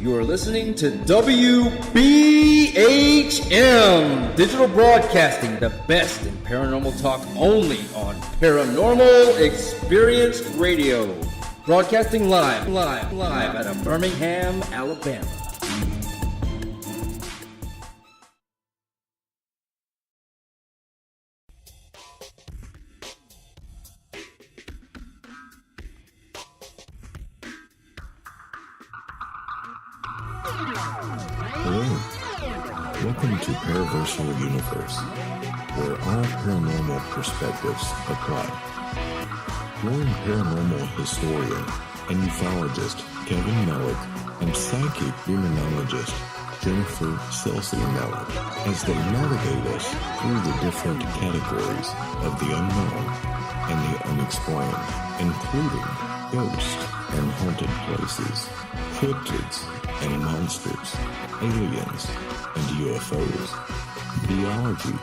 You are listening to WBHM Digital Broadcasting, the best in paranormal talk only on Paranormal Experience Radio. Broadcasting live out of Birmingham, Alabama. Hello, welcome to Paraversal Universe, where all paranormal perspectives apply. Join paranormal historian and ufologist Kevin Mellick and psychic demonologist Jennifer Celsi-Mellick as they navigate us through the different categories of the unknown and the unexplained, including ghosts and haunted places, cryptids and monsters, aliens and UFOs, theology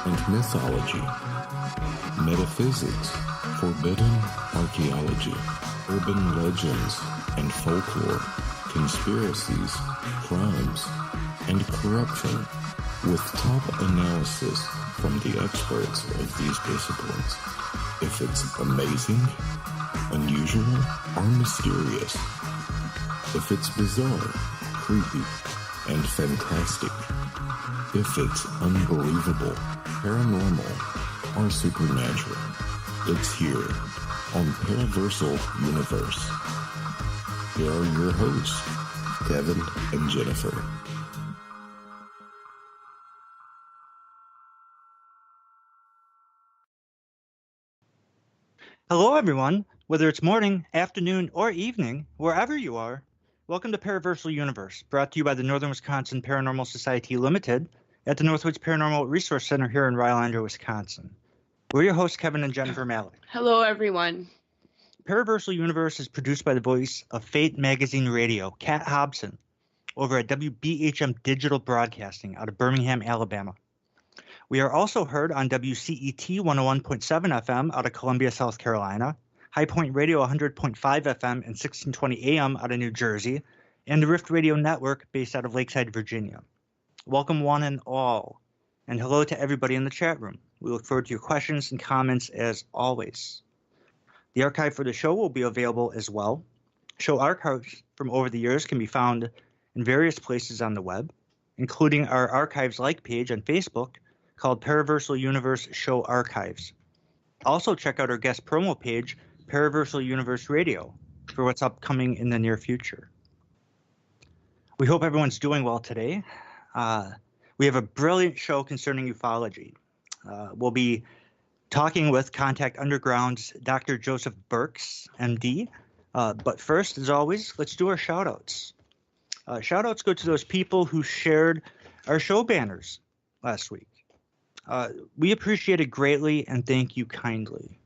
and mythology, metaphysics, forbidden archaeology, urban legends and folklore, conspiracies, crimes, and corruption, with top analysis from the experts of these disciplines. If it's amazing, unusual, or mysterious, if it's bizarre, creepy, and fantastic, if it's unbelievable, paranormal, or supernatural, it's here on Paraversal Universe. Here are your hosts, Kevin and Jennifer. Hello, everyone. Whether it's morning, afternoon, or evening, wherever you are, welcome to Paraversal Universe, brought to you by the Northern Wisconsin Paranormal Society Limited at the Northwoods Paranormal Resource Center here in Rhinelander, Wisconsin. We're your hosts, Kevin and Jennifer Malik. Hello, everyone. Paraversal Universe is produced by the voice of Fate Magazine Radio, Kat Hobson, over at WBHM Digital Broadcasting out of Birmingham, Alabama. We are also heard on WCET 101.7 FM out of Columbia, South Carolina, High Point Radio 100.5 FM and 1620 AM out of New Jersey, and the Rift Radio Network based out of Lakeside, Virginia. Welcome one and all, and hello to everybody in the chat room. We look forward to your questions and comments as always. The archive for the show will be available as well. Show archives from over the years can be found in various places on the web, including our Archives Like page on Facebook called Paraversal Universe Show Archives. Also check out our guest promo page, Paraversal Universe Radio, for what's upcoming in the near future. We hope everyone's doing well today. We have a brilliant show concerning ufology. We'll be talking with Contact Underground's Dr. Joseph Burkes M.D. But first, as always, let's do our shout-outs. Shout-outs go to those people who shared our show banners last week. We appreciate it greatly and thank you kindly.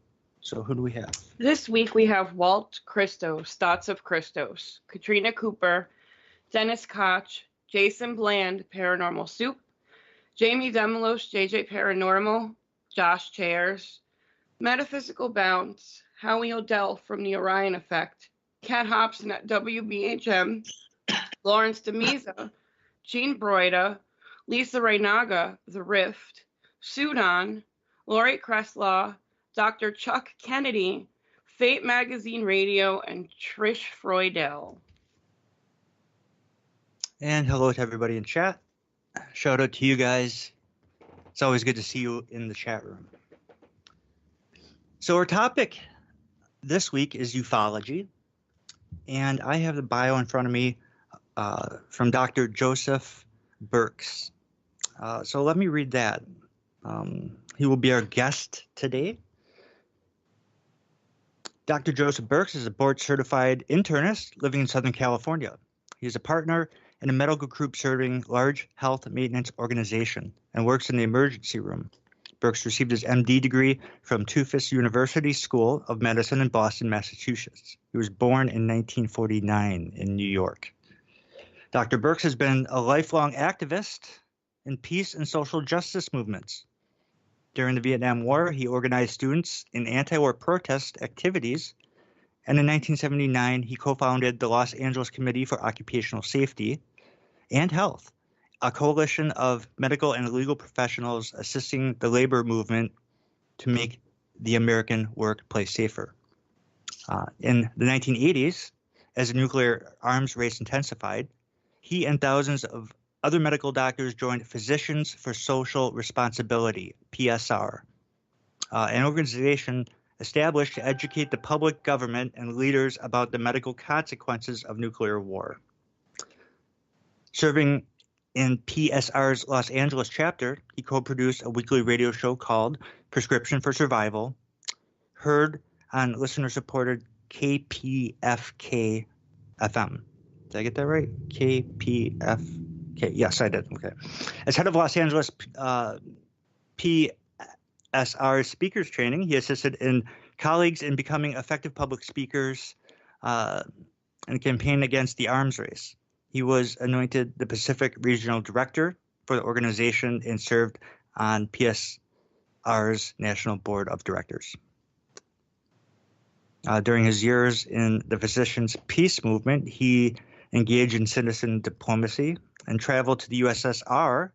So who do we have? This week we have Walt Christos, Thoughts of Christos, Katrina Cooper, Dennis Koch, Jason Bland, Paranormal Soup, Jamie Demelos, JJ Paranormal, Josh Chairs, Metaphysical Bounce, Howie Odell from the Orion Effect, Kat Hobson at WBHM, Lawrence DeMisa, Jean Broida, Lisa Reynaga, The Rift, Sudan, Lori Kreslaw, Dr. Chuck Kennedy, Fate Magazine Radio, and Trish Freudel. And hello to everybody in chat. Shout out to you guys. It's always good to see you in the chat room. So our topic this week is ufology. And I have the bio in front of me from Dr. Joseph Burkes. So let me read that. He will be our guest today. Dr. Joseph Burkes is a board-certified internist living in Southern California. He is a partner in a medical group serving large health maintenance organization and works in the emergency room. Burkes received his MD degree from Tufts University School of Medicine in Boston, Massachusetts. He was born in 1949 in New York. Dr. Burkes has been a lifelong activist in peace and social justice movements. During the Vietnam War, he organized students in anti-war protest activities And in 1979, he co-founded the Los Angeles Committee for Occupational Safety and Health, a coalition of medical and legal professionals assisting the labor movement to make the American workplace safer. In the 1980s, as the nuclear arms race intensified, he and thousands of other medical doctors joined Physicians for Social Responsibility, PSR, an organization established to educate the public, government, and leaders about the medical consequences of nuclear war. Serving in PSR's Los Angeles chapter, he co-produced a weekly radio show called Prescription for Survival, heard on listener-supported KPFK FM. Did I get that right? KPFK. Yes, I did. Okay. As head of Los Angeles PSR speakers training, he assisted in colleagues in becoming effective public speakers and campaigned against the arms race. He was anointed the Pacific Regional Director for the organization and served on PSR's National Board of Directors. During his years in the Physicians' Peace Movement, he engaged in citizen diplomacy and traveled to the USSR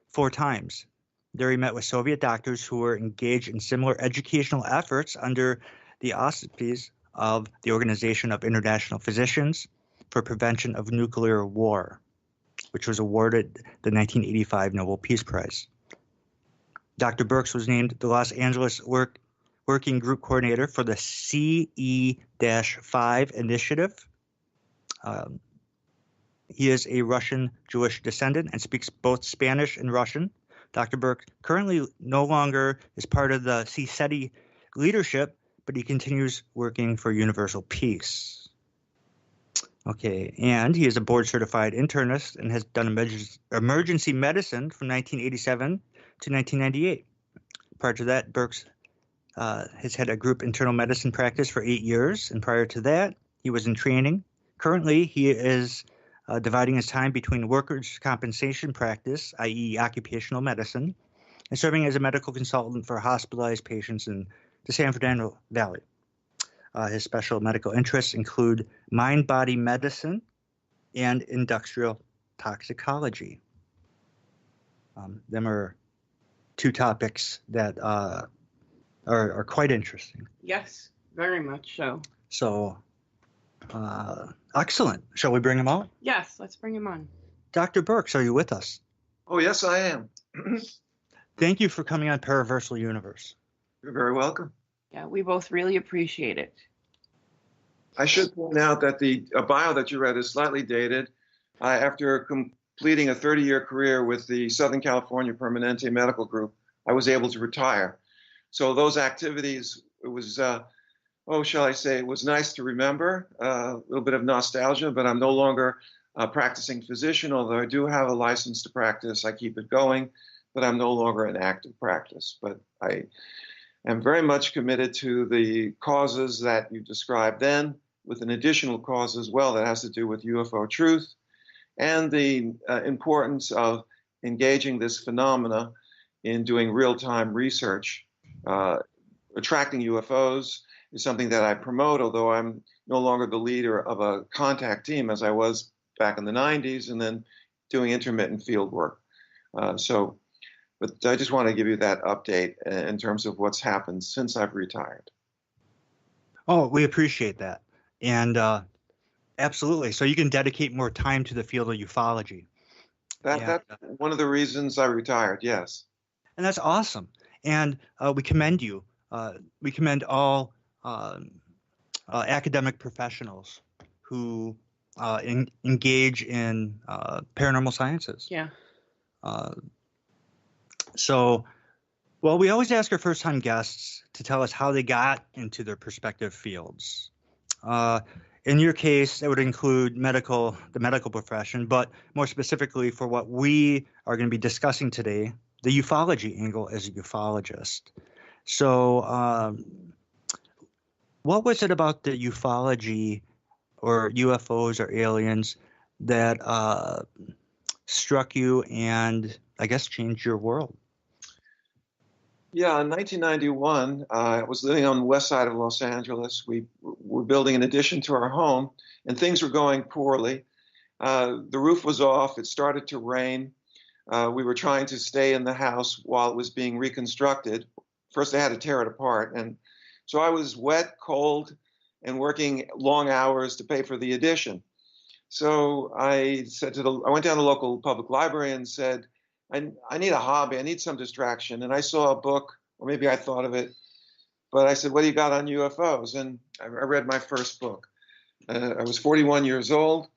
4 times. There he met with Soviet doctors who were engaged in similar educational efforts under the auspices of the Organization of International Physicians for Prevention of Nuclear War, which was awarded the 1985 Nobel Peace Prize. Dr. Burkes was named the Los Angeles Working Group Coordinator for the CE-5 initiative. He is a Russian Jewish descendant and speaks both Spanish and Russian. Dr. Burke currently no longer is part of the CSETI leadership, but he continues working for universal peace. Okay, and he is a board-certified internist and has done emergency medicine from 1987 to 1998. Prior to that, Burkes has had a group internal medicine practice for 8 years, and prior to that, he was in training. Currently, he is dividing his time between workers' compensation practice, i.e. occupational medicine, and serving as a medical consultant for hospitalized patients in the San Fernando Valley. His special medical interests include mind-body medicine and industrial toxicology. Them are 2 topics that are quite interesting. Yes, very much so. So, excellent. Shall we bring him out? Yes, let's bring him on. Dr. Burkes, are you with us? Oh, yes, I am. Thank you for coming on Paraversal Universe. You're very welcome. Yeah, we both really appreciate it. I should point out that the bio that you read is slightly dated. After completing a 30-year career with the Southern California Permanente Medical Group, I was able to retire. So those activities, it was, shall I say, it was nice to remember, a little bit of nostalgia, but I'm no longer a practicing physician, although I do have a license to practice. I keep it going, but I'm no longer in active practice. But I am very much committed to the causes that you described then, with an additional cause as well that has to do with UFO truth and the importance of engaging this phenomena in doing real-time research. Attracting UFOs is something that I promote, although I'm no longer the leader of a contact team as I was back in the 90s, and then doing intermittent field work. But I just want to give you that update in terms of what's happened since I've retired. Oh, we appreciate that. And absolutely. So you can dedicate more time to the field of ufology. That's one of the reasons I retired, yes. And that's awesome. And we commend you. We commend all academic professionals who engage in paranormal sciences. Yeah. Well, we always ask our first-time guests to tell us how they got into their respective fields. In your case, that would include the medical profession, but more specifically for what we are going to be discussing today, the ufology angle as a ufologist. So what was it about the ufology or UFOs or aliens that struck you and, I guess, changed your world? Yeah, in 1991, I was living on the west side of Los Angeles. We were building an addition to our home, and things were going poorly. The roof was off. It started to rain. We were trying to stay in the house while it was being reconstructed. First, they had to tear it apart. And so I was wet, cold, and working long hours to pay for the addition. So I went down to the local public library and said, I need a hobby. I need some distraction. And I saw a book, or maybe I thought of it, but I said, what do you got on UFOs? And I read my first book. I was 41 years old,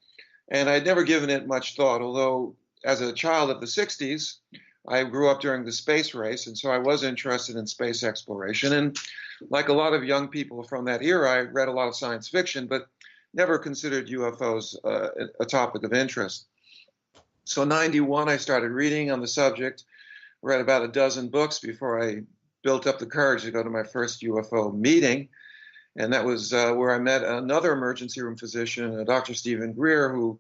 and I'd never given it much thought, although as a child of the 60s, I grew up during the space race, and so I was interested in space exploration. And like a lot of young people from that era, I read a lot of science fiction, but never considered UFOs a topic of interest. So in 91, I started reading on the subject, read about a dozen books before I built up the courage to go to my first UFO meeting. And that was where I met another emergency room physician, Dr. Stephen Greer, who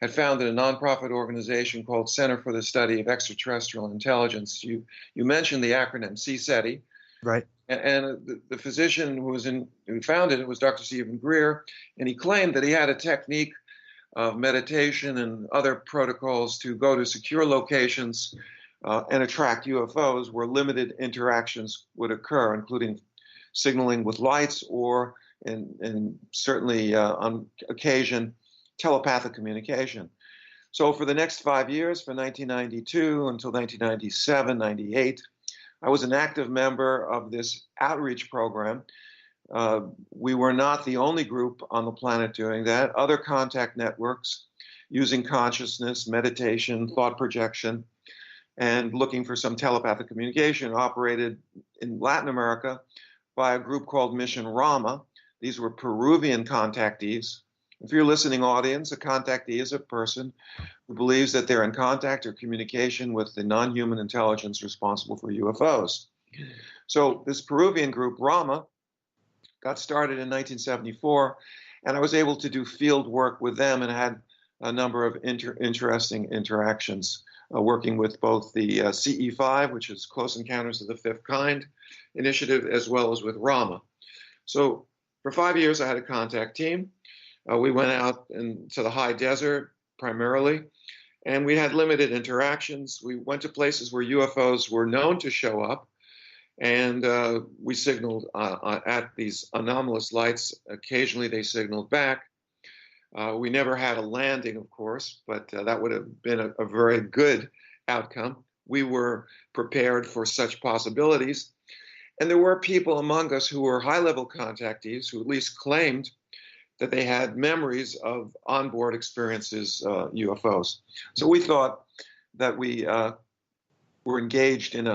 had founded a nonprofit organization called Center for the Study of Extraterrestrial Intelligence. You mentioned the acronym CSETI. Right. And the physician who founded it was Dr. Stephen Greer, and he claimed that he had a technique of meditation and other protocols to go to secure locations and attract UFOs where limited interactions would occur, including signaling with lights or, and certainly on occasion, telepathic communication. So for the next 5 years, from 1992 until 1997, 98, I was an active member of this outreach program. We were not the only group on the planet doing that. Other contact networks using consciousness, meditation, thought projection, and looking for some telepathic communication operated in Latin America by a group called Mission Rama. These were Peruvian contactees. If you're a listening audience, a contactee is a person who believes that they're in contact or communication with the non-human intelligence responsible for UFOs. So this Peruvian group, Rama, got started in 1974, and I was able to do field work with them and had a number of interesting interactions, working with both the CE5, which is Close Encounters of the Fifth Kind initiative, as well as with Rama. So for 5 years, I had a contact team. We went out into the high desert primarily, and we had limited interactions. We went to places where UFOs were known to show up, and we signaled at these anomalous lights. Occasionally they signaled back. We never had a landing, of course, but that would have been a very good outcome. We were prepared for such possibilities. And there were people among us who were high-level contactees who at least claimed that they had memories of onboard experiences, UFOs. So we thought that we were engaged in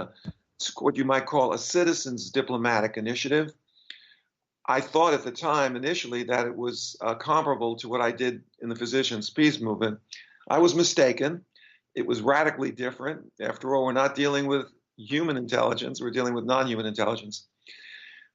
what you might call a citizens diplomatic initiative. I thought at the time initially that it was comparable to what I did in the Physicians' Peace Movement. I was mistaken. It was radically different. After all, we're not dealing with human intelligence, we're dealing with non-human intelligence.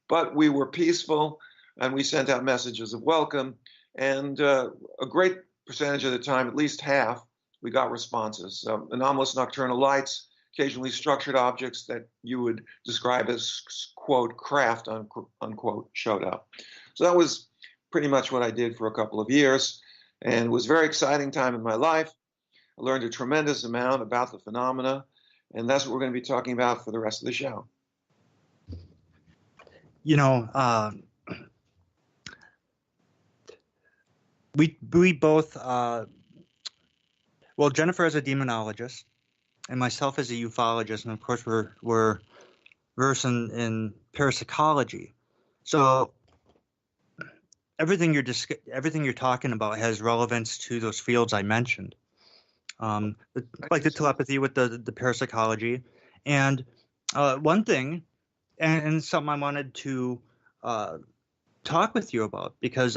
But we were peaceful, and we sent out messages of welcome, and a great percentage of the time, at least half, we got responses. Anomalous nocturnal lights, occasionally structured objects that you would describe as, quote, craft, unquote, showed up. So that was pretty much what I did for a couple of years, and it was a very exciting time in my life. I learned a tremendous amount about the phenomena, and that's what we're going to be talking about for the rest of the show. You know, we both, well, Jennifer is a demonologist, and myself as a ufologist, and of course we're versed in parapsychology. So everything you're talking about has relevance to those fields I mentioned, like the telepathy with the parapsychology, and one thing, and something I wanted to talk with you about, because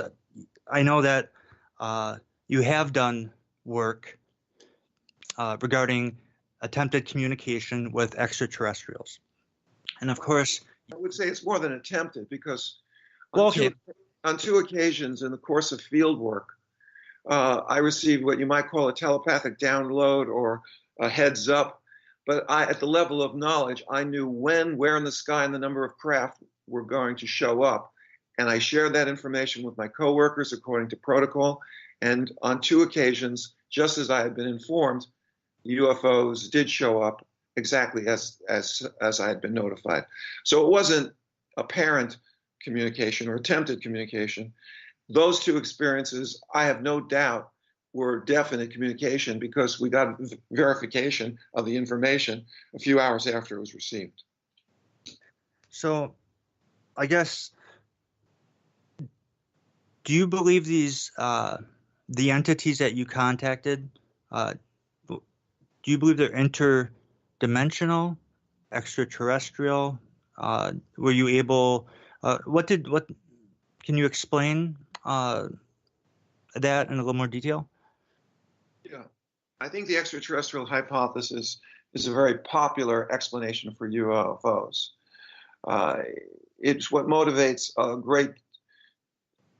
I know that you have done work regarding attempted communication with extraterrestrials. And of course, I would say it's more than attempted, because on two occasions in the course of field work, I received what you might call a telepathic download or a heads up, But at the level of knowledge, I knew when, where in the sky, and the number of craft were going to show up. And I shared that information with my coworkers according to protocol. And on 2 occasions, just as I had been informed, UFOs did show up exactly as I had been notified. So it wasn't apparent communication or attempted communication. Those 2 experiences, I have no doubt, were definite communication because we got verification of the information a few hours after it was received. So, I guess, do you believe these the entities that you contacted? Do you believe they're interdimensional, extraterrestrial? Were you able? What can you explain that in a little more detail? Yeah, I think the extraterrestrial hypothesis is a very popular explanation for UFOs. It's what motivates a great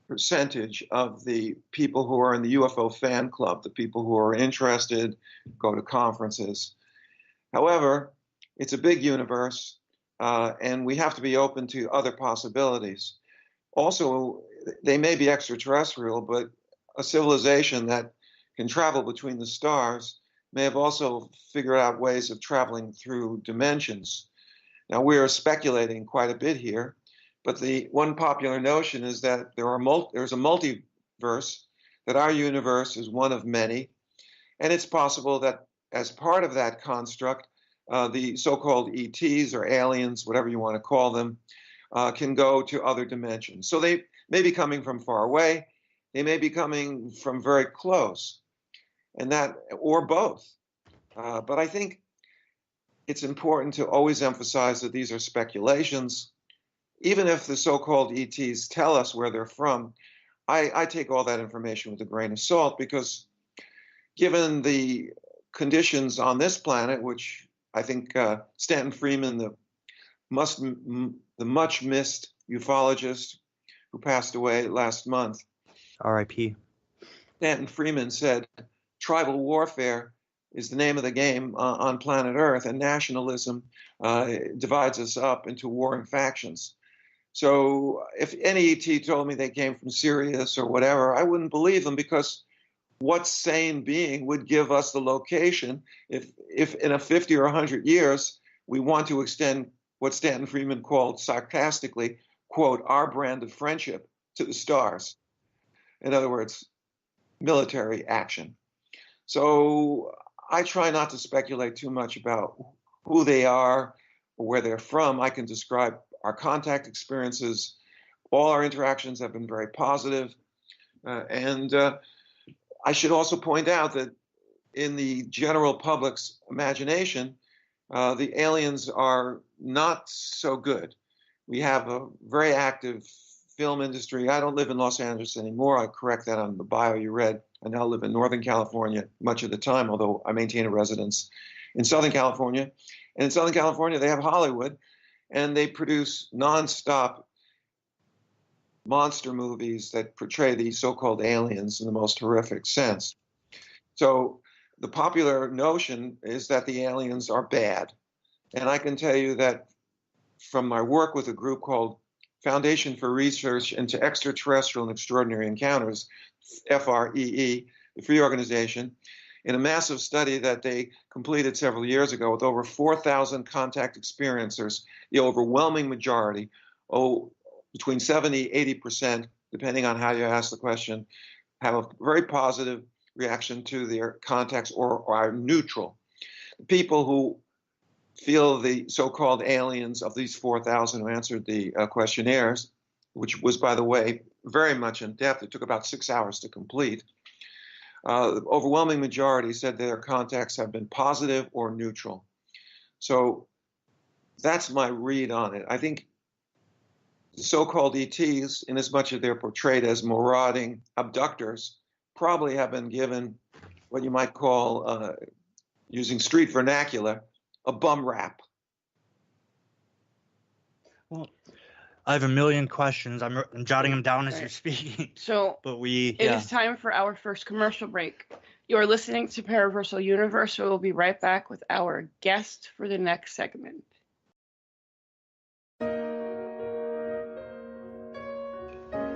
percentage of the people who are in the UFO fan club, the people who are interested, go to conferences. However, it's a big universe, and we have to be open to other possibilities. Also, they may be extraterrestrial, but a civilization that can travel between the stars may have also figured out ways of traveling through dimensions. Now, we are speculating quite a bit here, but the one popular notion is that there's a multiverse, that our universe is one of many, and it's possible that as part of that construct, the so-called ETs or aliens, whatever you want to call them, can go to other dimensions. So they may be coming from far away, they may be coming from very close, and that, or both. But I think it's important to always emphasize that these are speculations. Even if the so-called ETs tell us where they're from, I take all that information with a grain of salt because given the conditions on this planet, which I think Stanton Friedman, the much missed ufologist who passed away last month, R.I.P. Stanton Friedman said, tribal warfare is the name of the game on planet Earth, and nationalism divides us up into warring factions. So if any ET told me they came from Sirius or whatever, I wouldn't believe them because what sane being would give us the location if in a 50 or 100 years we want to extend what Stanton Friedman called sarcastically, quote, our brand of friendship to the stars. In other words, military action. So I try not to speculate too much about who they are or where they're from. I can describe our contact experiences. All our interactions have been very positive. And I should also point out that in the general public's imagination, the aliens are not so good. We have a very active film industry. I don't live in Los Angeles anymore. I correct that on the bio you read. I now live in Northern California much of the time, although I maintain a residence in Southern California. And in Southern California, they have Hollywood, and they produce nonstop monster movies that portray these so-called aliens in the most horrific sense. So the popular notion is that the aliens are bad. And I can tell you that from my work with a group called Foundation for Research into Extraterrestrial and Extraordinary Encounters, FREE, the free organization, in a massive study that they completed several years ago with over 4,000 contact experiencers, the overwhelming majority, between 70, 80%, depending on how you ask the question, have a very positive reaction to their contacts or are neutral. People who feel the so-called aliens of these 4,000 who answered the questionnaires, which was, by the way, very much in depth. It took about 6 hours to complete. The overwhelming majority said their contacts have been positive or neutral. So that's my read on it. I think the so-called ETs, in as much as they're portrayed as marauding abductors, probably have been given what you might call, using street vernacular, a bum rap. Well, I have a million questions. I'm jotting them down as you're speaking. So but it is time for our first commercial break. You're listening to Paraversal Universe. We'll be right back with our guest for the next segment.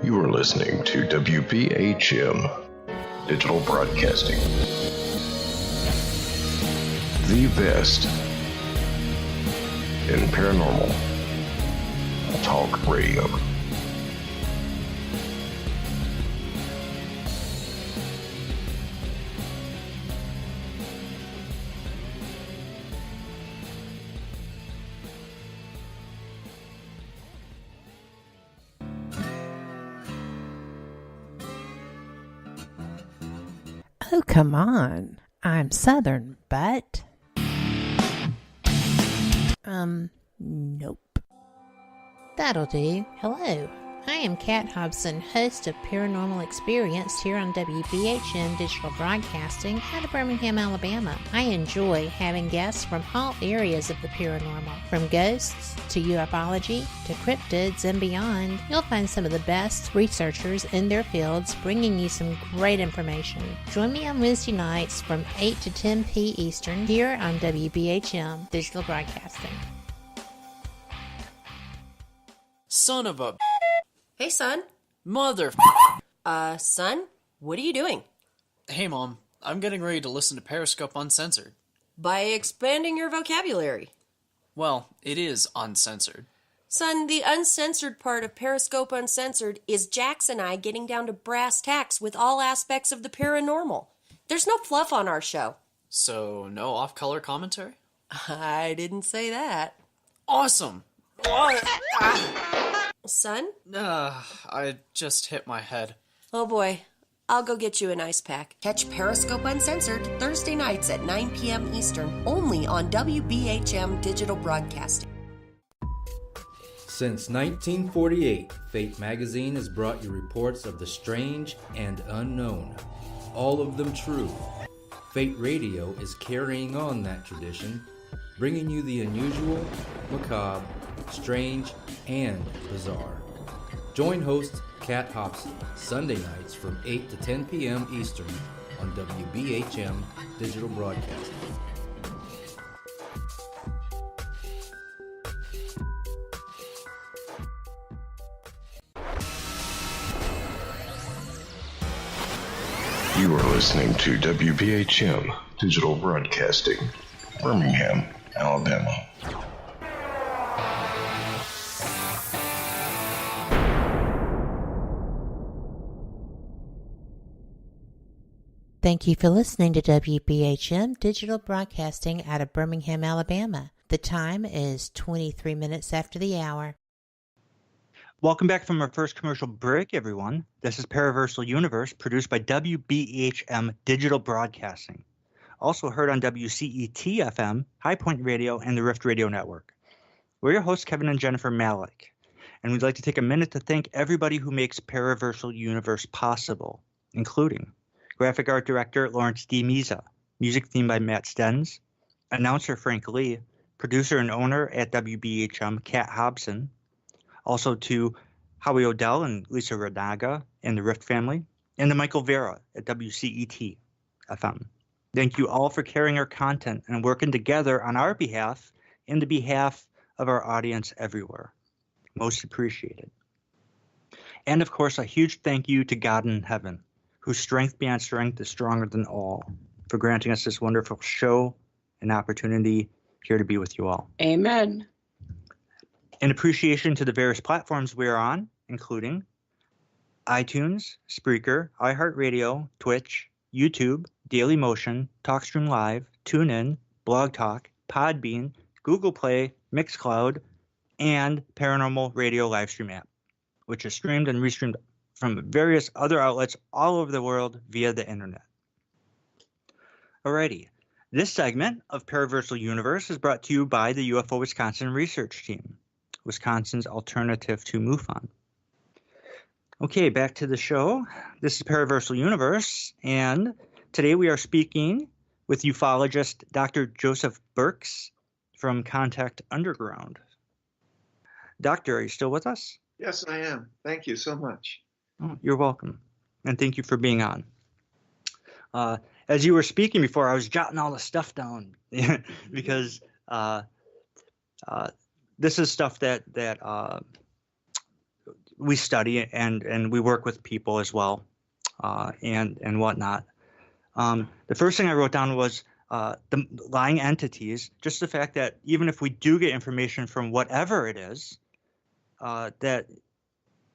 You are listening to WBHM Digital Broadcasting, the best in paranormal talk radio. Oh, come on. I'm Southern, but... Nope. That'll do. Hello. I am Kat Hobson, host of Paranormal Experience here on WBHM Digital Broadcasting out of Birmingham, Alabama. I enjoy having guests from all areas of the paranormal, from ghosts to ufology to cryptids and beyond. You'll find some of the best researchers in their fields bringing you some great information. Join me on Wednesday nights from 8 to 10 p. Eastern here on WBHM Digital Broadcasting. Son of a... Hey, son. Mother... Son? What are you doing? Hey, Mom. I'm getting ready to listen to Periscope Uncensored. By expanding your vocabulary. Well, it is uncensored. Son, the uncensored part of Periscope Uncensored is Jax and I getting down to brass tacks with all aspects of the paranormal. There's no fluff on our show. So, no off-color commentary? I didn't say that. Awesome! Son? I just hit my head. Oh boy. I'll go get you an ice pack. Catch Periscope Uncensored Thursday nights at 9 p.m. Eastern, only on WBHM Digital Broadcasting. Since 1948, Fate magazine has brought you reports of the strange and unknown, all of them true. Fate Radio is carrying on that tradition, bringing you the unusual, macabre, strange, and bizarre. Join host Kat Hobson Sunday nights from 8 to 10 p.m. Eastern on WBHM Digital Broadcasting. You are listening to WBHM Digital Broadcasting, Birmingham, Alabama. Thank you for listening to WBHM Digital Broadcasting out of Birmingham, Alabama. The time is 23 minutes after the hour. Welcome back from our first commercial break, everyone. This is Paraversal Universe, produced by WBHM Digital Broadcasting. Also heard on WCET-FM, High Point Radio, and the Rift Radio Network. We're your hosts, Kevin and Jennifer Malik, and we'd like to take a minute to thank everybody who makes Paraversal Universe possible, including graphic art director Lawrence D. Miza, music theme by Matt Stenz, announcer Frank Lee, producer and owner at WBHM Kat Hobson, also to Howie Odell and Lisa Radaga and the Rift family, and to Michael Vera at WCET FM. Thank you all for carrying our content and working together on our behalf and the behalf of our audience everywhere. Most appreciated. And of course, a huge thank you to God in heaven, whose strength beyond strength is stronger than all, for granting us this wonderful show and opportunity here to be with you all. Amen. In appreciation to the various platforms we are on, including iTunes, Spreaker, iHeartRadio, Twitch, YouTube, Dailymotion, TalkStream Live, TuneIn, Blog Talk, Podbean, Google Play, Mixcloud, and Paranormal Radio Livestream app, which is streamed and restreamed from various other outlets all over the world via the internet. Alrighty, this segment of Paraversal Universe is brought to you by the UFO Wisconsin Research Team, Wisconsin's alternative to MUFON. Okay, back to the show. This is Paraversal Universe, and today we are speaking with ufologist Dr. Joseph Burkes from Contact Underground. Doctor, are you still with us? Yes, I am. Thank you so much. Oh, you're welcome, and thank you for being on. as you were speaking before, I was jotting all the stuff down because this is stuff that we study and we work with people as well, and whatnot. The first thing I wrote down was the lying entities. Just the fact that even if we do get information from whatever it is, that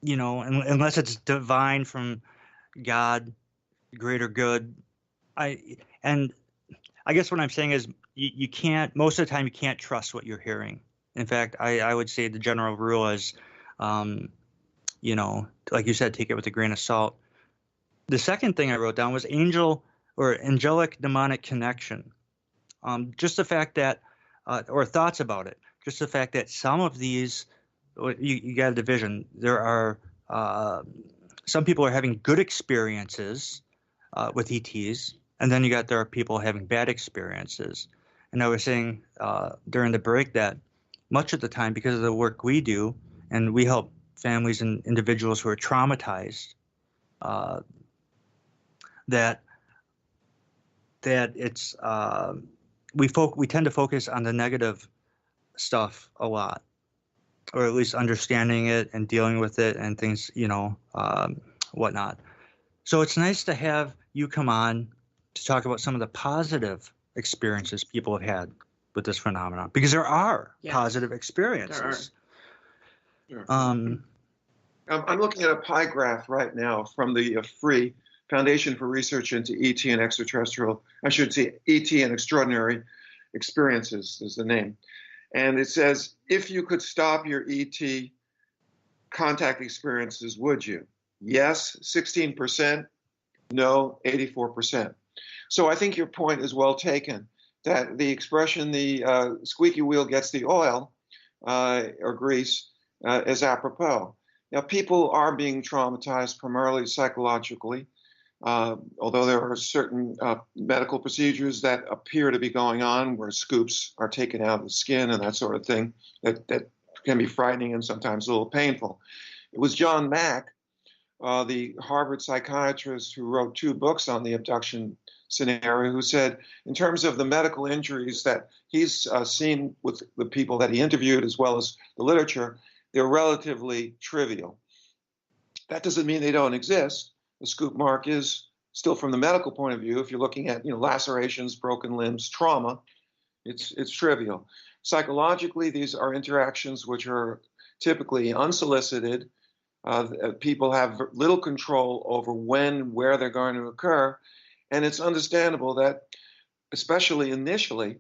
unless it's divine from God, greater good, I guess what I'm saying is you can't, most of the time you can't trust what you're hearing. In fact, I would say the general rule is, like you said, take it with a grain of salt. The second thing I wrote down was angelic demonic connection. Just the fact that, or thoughts about it, just the fact that some of these, you got a division. There are, some people are having good experiences with ETs, and then there are people having bad experiences. And I was saying during the break that much of the time, because of the work we do, and we help families and individuals who are traumatized, that it's we tend to focus on the negative stuff a lot, or at least understanding it and dealing with it and things, whatnot. So it's nice to have you come on to talk about some of the positive experiences people have had with this phenomenon, because there are positive experiences. Sure. I'm looking at a pie graph right now from the free Foundation for Research into ET and Extraterrestrial, I should say ET and Extraordinary Experiences is the name. And it says, if you could stop your ET contact experiences, would you? Yes, 16%. No, 84%. So I think your point is well taken, that the expression, the squeaky wheel gets the oil or grease is apropos. Now, people are being traumatized primarily psychologically, although there are certain medical procedures that appear to be going on where scoops are taken out of the skin and that sort of thing that can be frightening and sometimes a little painful. It was John Mack, the Harvard psychiatrist who wrote 2 books on the abduction scenario, who said in terms of the medical injuries that he's seen with the people that he interviewed as well as the literature, they're relatively trivial. That doesn't mean they don't exist. The scoop mark is still, from the medical point of view, if you're looking at lacerations, broken limbs, trauma, it's trivial. Psychologically, these are interactions which are typically unsolicited. People have little control over when, where they're going to occur, and it's understandable that, especially initially,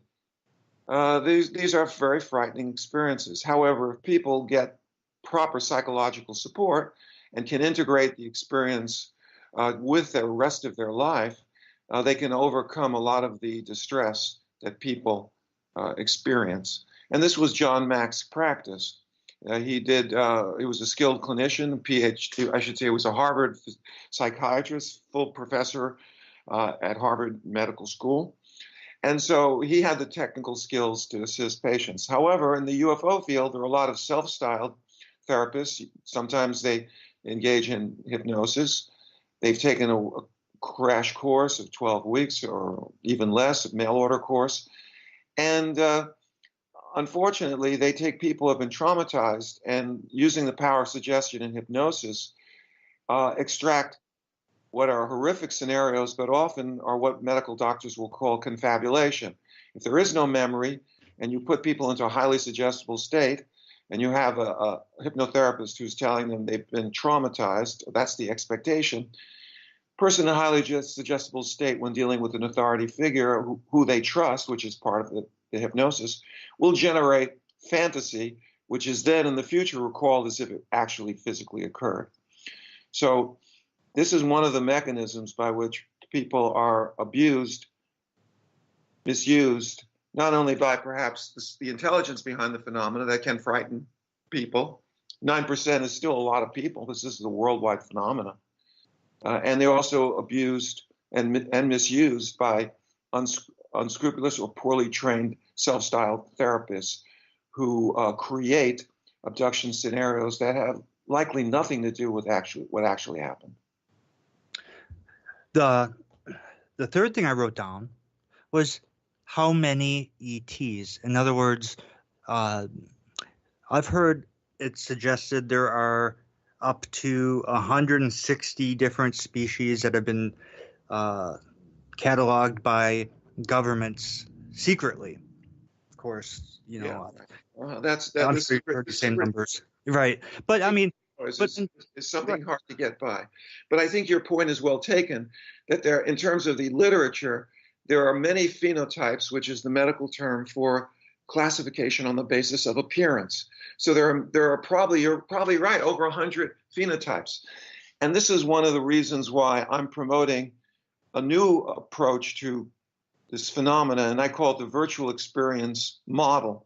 these are very frightening experiences. However, if people get proper psychological support and can integrate the experience with the rest of their life, they can overcome a lot of the distress that people experience. And this was John Mack's practice. He was a skilled clinician, PhD, I should say. He was a Harvard psychiatrist, full professor at Harvard Medical School. And so he had the technical skills to assist patients. However, in the UFO field, there are a lot of self-styled therapists. Sometimes they engage in hypnosis. They've taken a crash course of 12 weeks or even less, a mail order course. And unfortunately, they take people who have been traumatized and, using the power of suggestion and hypnosis, extract what are horrific scenarios, but often are what medical doctors will call confabulation. If there is no memory and you put people into a highly suggestible state, and you have a hypnotherapist who's telling them they've been traumatized, that's the expectation. Person in a highly suggestible state, when dealing with an authority figure who they trust, which is part of the hypnosis, will generate fantasy, which is then in the future recalled as if it actually physically occurred. So this is one of the mechanisms by which people are abused, misused, not only by perhaps the intelligence behind the phenomena that can frighten people. 9% is still a lot of people. This is the worldwide phenomena. And they're also abused and misused by unscrupulous or poorly trained self-styled therapists who create abduction scenarios that have likely nothing to do with what actually happened. The the third thing I wrote down was how many ETs. In other words, I've heard it suggested there are up to 160 different species that have been cataloged by governments secretly. Of course, That's I'm this sure is you've heard the this same is numbers, right? But I mean, is something hard to get by. But I think your point is well taken. That there, in terms of the literature, there are many phenotypes, which is the medical term for classification on the basis of appearance. So there are probably, you're probably right, over 100 phenotypes. And this is one of the reasons why I'm promoting a new approach to this phenomena, and I call it the virtual experience model.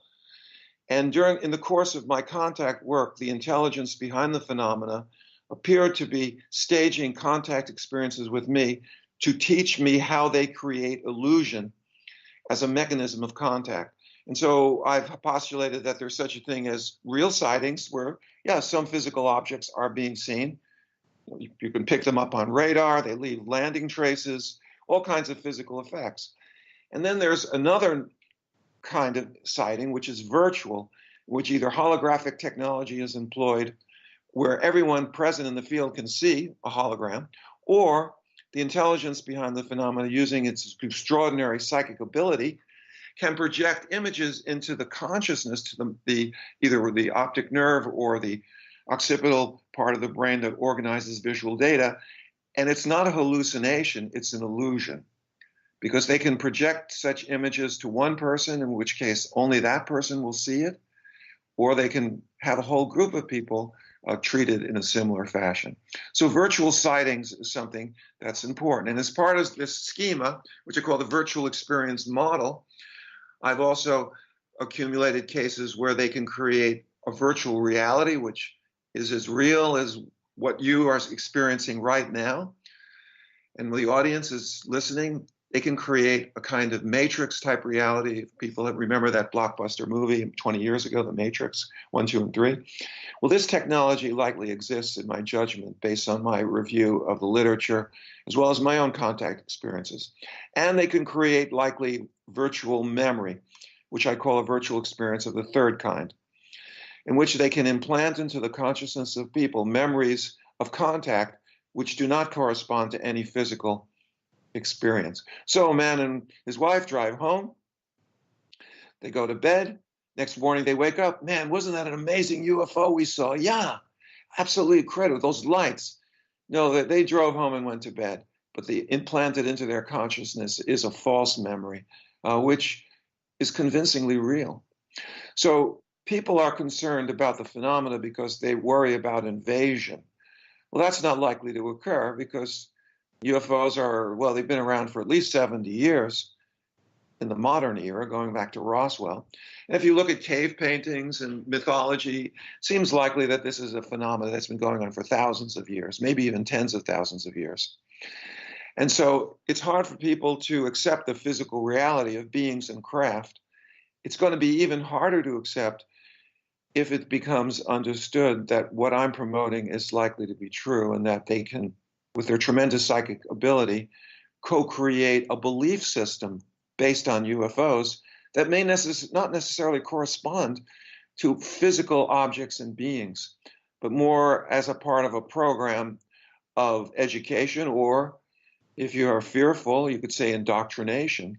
And in the course of my contact work, the intelligence behind the phenomena appeared to be staging contact experiences with me to teach me how they create illusion as a mechanism of contact. And so I've postulated that there's such a thing as real sightings where, some physical objects are being seen. You can pick them up on radar, they leave landing traces, all kinds of physical effects. And then there's another kind of sighting, which is virtual, which either holographic technology is employed, where everyone present in the field can see a hologram, or the intelligence behind the phenomena, using its extraordinary psychic ability, can project images into the consciousness to either the optic nerve or the occipital part of the brain that organizes visual data. And it's not a hallucination, it's an illusion. Because they can project such images to one person, in which case only that person will see it, or they can have a whole group of people treated in a similar fashion. So virtual sightings is something that's important. And as part of this schema, which I call the virtual experience model, I've also accumulated cases where they can create a virtual reality, which is as real as what you are experiencing right now. And the audience is listening. They can create a kind of Matrix type reality. If people remember that blockbuster movie 20 years ago, The Matrix 1, 2, and 3. Well, this technology likely exists in my judgment based on my review of the literature, as well as my own contact experiences. And they can create likely virtual memory, which I call a virtual experience of the third kind, in which they can implant into the consciousness of people memories of contact which do not correspond to any physical experience. So a man and his wife drive home. They go to bed. Next morning they wake up. Man, wasn't that an amazing UFO we saw? Yeah, absolutely incredible. Those lights. No, they drove home and went to bed. But the implanted into their consciousness is a false memory, which is convincingly real. So people are concerned about the phenomena because they worry about invasion. Well, that's not likely to occur because UFOs they've been around for at least 70 years in the modern era, going back to Roswell. And if you look at cave paintings and mythology, it seems likely that this is a phenomenon that's been going on for thousands of years, maybe even tens of thousands of years. And so it's hard for people to accept the physical reality of beings and craft. It's going to be even harder to accept if it becomes understood that what I'm promoting is likely to be true and that they can, with their tremendous psychic ability, co-create a belief system based on UFOs that may not necessarily correspond to physical objects and beings, but more as a part of a program of education, or if you are fearful, you could say indoctrination,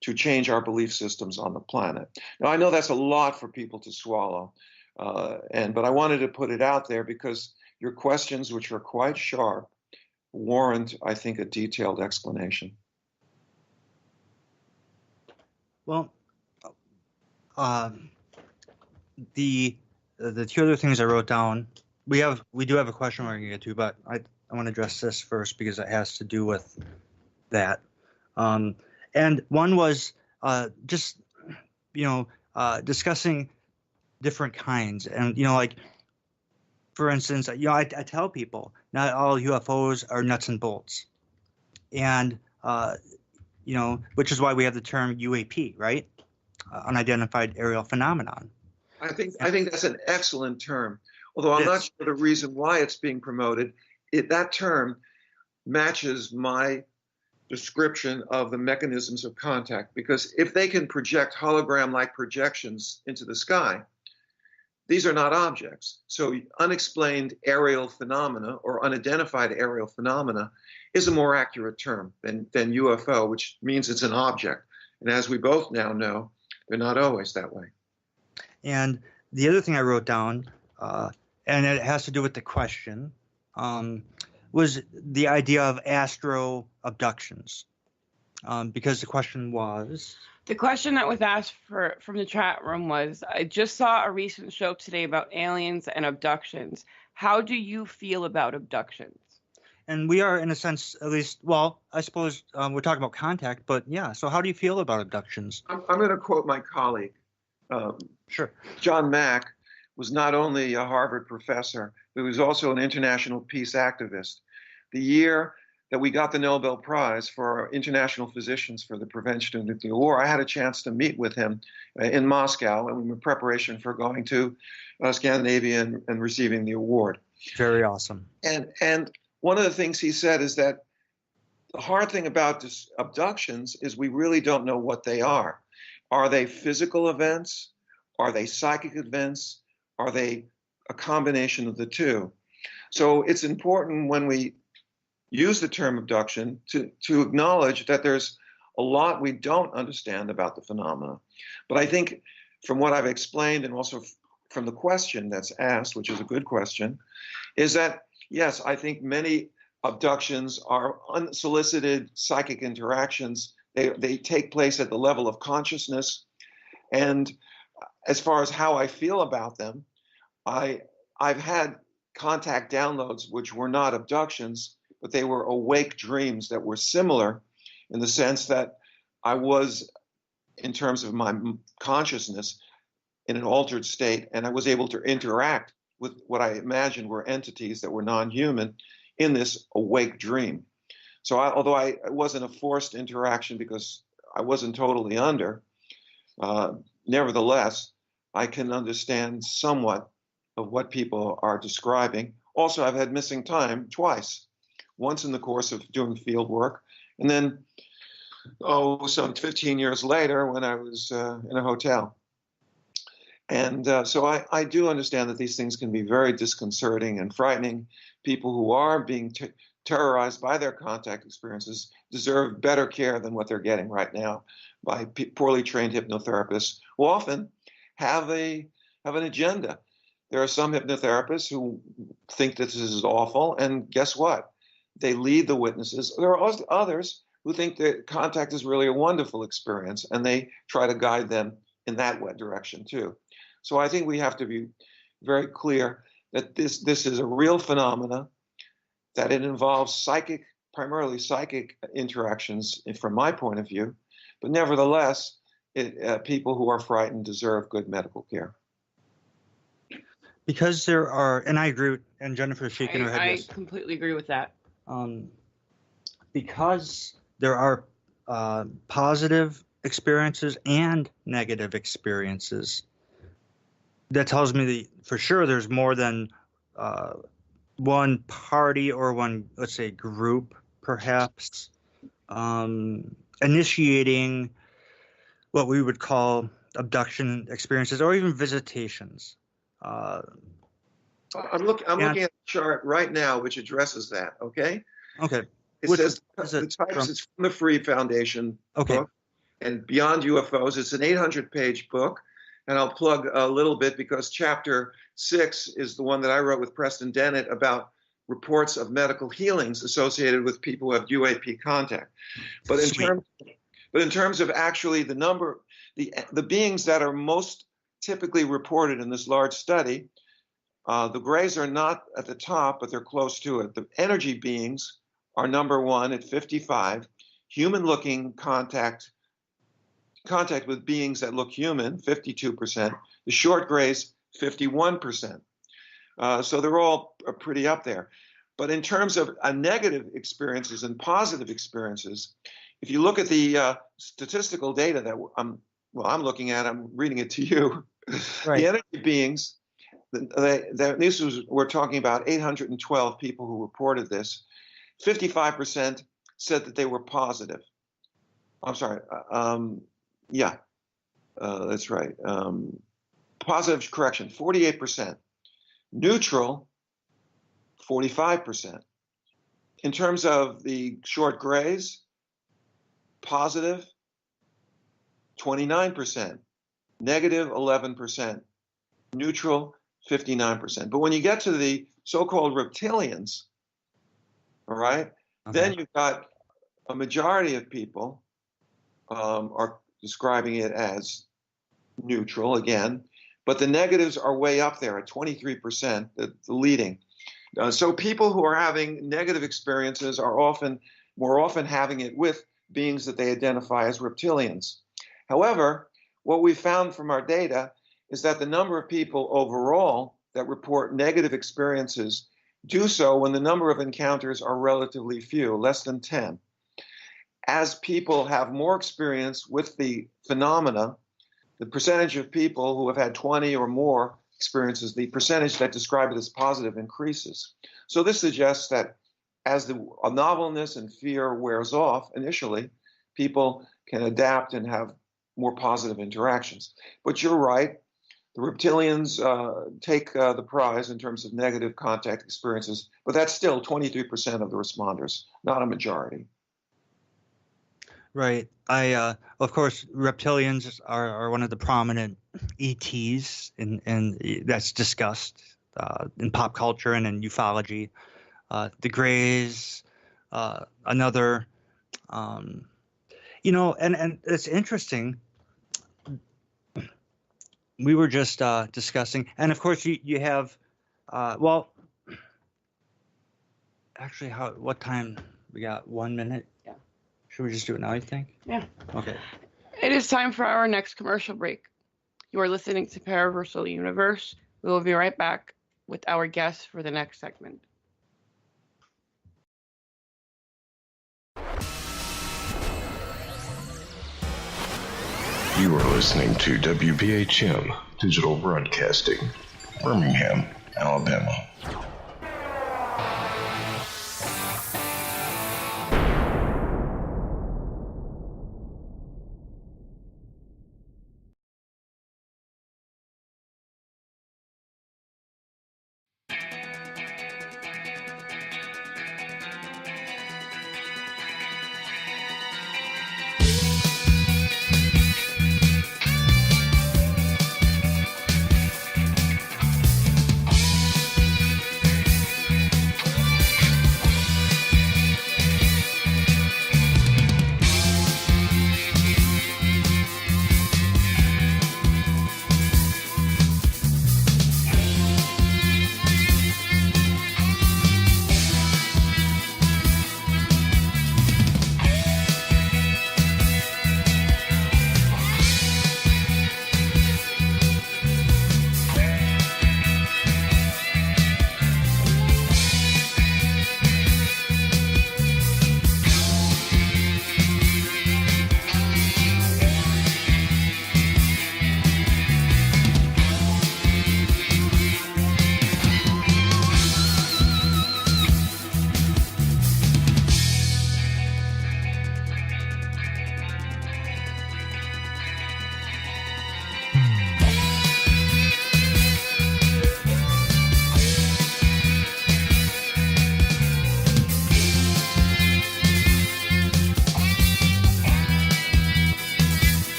to change our belief systems on the planet. Now, I know that's a lot for people to swallow, but I wanted to put it out there because your questions, which are quite sharp, warrant, I think, a detailed explanation. Well, the two other things I wrote down, we do have a question we're going to get to, but I want to address this first because it has to do with that. And one was discussing different kinds, and like, for instance, I tell people not all UFOs are nuts and bolts, and which is why we have the term UAP, right? Unidentified aerial phenomenon. I think that's an excellent term, although I'm not sure the reason why it's being promoted. That term matches my description of the mechanisms of contact, because if they can project hologram-like projections into the sky, these are not objects. So unexplained aerial phenomena or unidentified aerial phenomena is a more accurate term than UFO, which means it's an object. And as we both now know, they're not always that way. And the other thing I wrote down, and it has to do with the question, was the idea of astro abductions. Because the question was... The question that was asked from the chat room was, I just saw a recent show today about aliens and abductions. How do you feel about abductions? And we are, in a sense, at least, well, I suppose we're talking about contact, but yeah. So how do you feel about abductions? I'm going to quote my colleague. Sure. John Mack was not only a Harvard professor, but he was also an international peace activist. The year that we got the Nobel Prize for international physicians for the prevention of nuclear war, I had a chance to meet with him in Moscow in preparation for going to Scandinavia and receiving the award. Very awesome. And one of the things he said is that the hard thing about abductions is we really don't know what they are. Are they physical events? Are they psychic events? Are they a combination of the two? So it's important when we use the term abduction to acknowledge that there's a lot we don't understand about the phenomena. But I think from what I've explained and also from the question that's asked, which is a good question, is that, yes, I think many abductions are unsolicited psychic interactions. They take place at the level of consciousness. And as far as how I feel about them, I've had contact downloads which were not abductions, but they were awake dreams that were similar in the sense that I was, in terms of my consciousness, in an altered state, and I was able to interact with what I imagined were entities that were non-human in this awake dream. So although it wasn't a forced interaction because I wasn't totally under, nevertheless, I can understand somewhat of what people are describing. Also, I've had missing time twice. Once in the course of doing field work, and then, some 15 years later when I was in a hotel. And so I do understand that these things can be very disconcerting and frightening. People who are being terrorized by their contact experiences deserve better care than what they're getting right now by poorly trained hypnotherapists who often have an agenda. There are some hypnotherapists who think that this is awful, and guess what? They lead the witnesses. There are others who think that contact is really a wonderful experience, and they try to guide them in that direction too. So I think we have to be very clear that this is a real phenomena, that it involves primarily psychic interactions from my point of view, but nevertheless, people who are frightened deserve good medical care. Because there are, and I agree, and Jennifer's shaking her head. I Yes. completely agree with that. Because there are positive experiences and negative experiences, that tells me that for sure there's more than one party or one, let's say, group, perhaps, initiating what we would call abduction experiences or even visitations. I'm looking at the chart right now, which addresses that. Okay. Okay. It says the types. It's from the Free Foundation book, and Beyond UFOs. It's an 800-page book, and I'll plug a little bit because Chapter 6 is the one that I wrote with Preston Dennett about reports of medical healings associated with people who have UAP contact. But in terms of actually the number, the beings that are most typically reported in this large study, the grays are not at the top, but they're close to it. The energy beings are number one at 55. Human-looking contact with beings that look human, 52%. The short grays, 51%. So they're all pretty up there. But in terms of negative experiences and positive experiences, if you look at the statistical data that I'm looking at, I'm reading it to you. Right. The energy beings, we're talking about 812 people who reported this. 55% said that they were positive. I'm sorry. That's right. Positive, correction, 48%. Neutral, 45%. In terms of the short grays, positive, 29%. Negative, 11%. Neutral, 59%. But when you get to the so-called reptilians, all right, then you've got a majority of people are describing it as neutral again, but the negatives are way up there at 23%, the leading. So people who are having negative experiences are more often having it with beings that they identify as reptilians. However, what we found from our data is that the number of people overall that report negative experiences do so when the number of encounters are relatively few, less than 10. As people have more experience with the phenomena, the percentage of people who have had 20 or more experiences, the percentage that describe it as positive increases. So this suggests that as the novelness and fear wears off initially, people can adapt and have more positive interactions. But you're right, the reptilians take the prize in terms of negative contact experiences, but that's still 23% of the responders, not a majority. Right. Of course, reptilians are one of the prominent ETs, and that's discussed in pop culture and in ufology. The Greys, another, and it's interesting. We were just discussing, and of course, you have, actually, what time? We got 1 minute. Should we just do it now, you think? Yeah. Okay. It is time for our next commercial break. You are listening to Paraversal Universe. We will be right back with our guests for the next segment. You are listening to WBHM Digital Broadcasting, Birmingham, Alabama.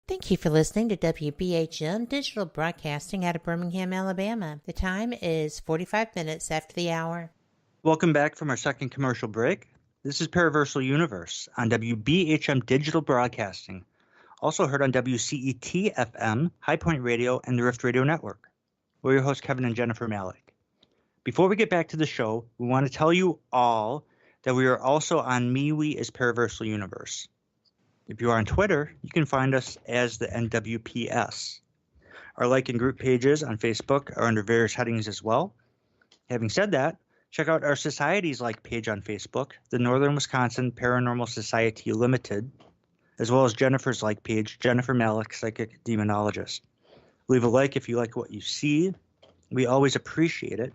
Thank you for listening to WBHM Digital Broadcasting out of Birmingham, Alabama. The time is 45 minutes after the hour. Welcome back from our second commercial break. This is Paraversal Universe on WBHM Digital Broadcasting, also heard on WCET-FM, High Point Radio, and the Rift Radio Network. We're your hosts, Kevin and Jennifer Malik. Before we get back to the show, we want to tell you all that we are also on MeWe as Paraversal Universe. If you are on Twitter, you can find us as the NWPS. Our like and group pages on Facebook are under various headings as well. Having said that, check out our Society's like page on Facebook, the Northern Wisconsin Paranormal Society Limited, as well as Jennifer's like page, Jennifer Malik, Psychic Demonologist. Leave a like if you like what you see. We always appreciate it.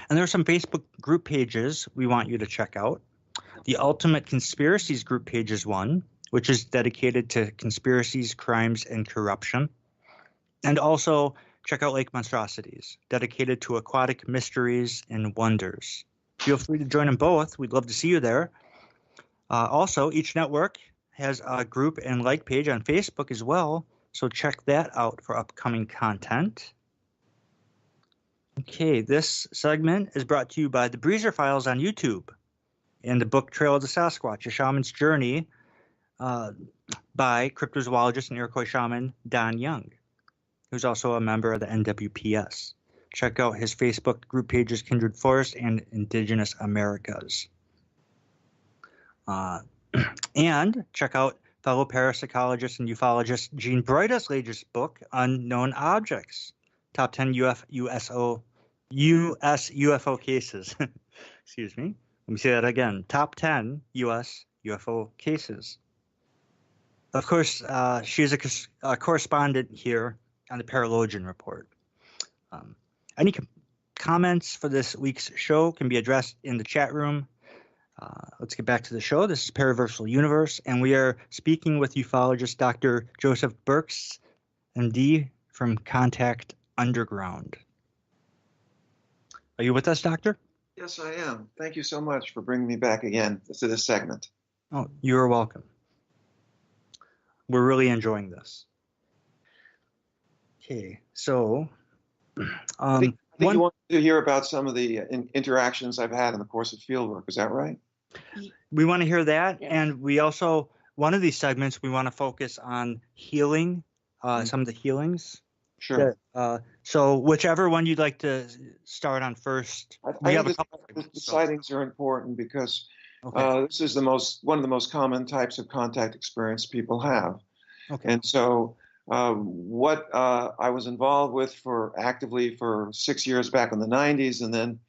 And there are some Facebook group pages we want you to check out. The Ultimate Conspiracies group page is one, which is dedicated to conspiracies, crimes, and corruption. And also check out Lake Monstrosities, dedicated to aquatic mysteries and wonders. Feel free to join them both. We'd love to see you there. Also, each network has a group and like page on Facebook as well, so check that out for upcoming content. Okay, this segment is brought to you by the Breezer Files on YouTube and the book Trail of the Sasquatch, A Shaman's Journey by cryptozoologist and Iroquois shaman Don Young, who's also a member of the NWPS. Check out his Facebook group pages, Kindred Forest and Indigenous Americas. And check out fellow parapsychologist and ufologist Gene Broida's latest book, Unknown Objects, Top 10 US UFO Cases. Excuse me. Let me say that again. Top 10 US UFO Cases. Of course, she is a correspondent here on the Paralogian Report. Any comments for this week's show can be addressed in the chat room. Let's get back to the show. This is Paraversal Universe, and we are speaking with ufologist Dr. Joseph Burkes M.D. from Contact Underground. Are you with us, Doctor? Yes, I am. Thank you so much for bringing me back again to this segment. Oh, you're welcome. We're really enjoying this. Okay, so I think you want to hear about some of the interactions I've had in the course of fieldwork. Is that right? We want to hear that, Yeah. and we also, one of these segments, we want to focus on healing, some of the healings. Sure. So whichever one you'd like to start on first. I think the sightings are important because this is one of the most common types of contact experience people have. Okay. And so what I was involved with actively for 6 years back in the 90s, and then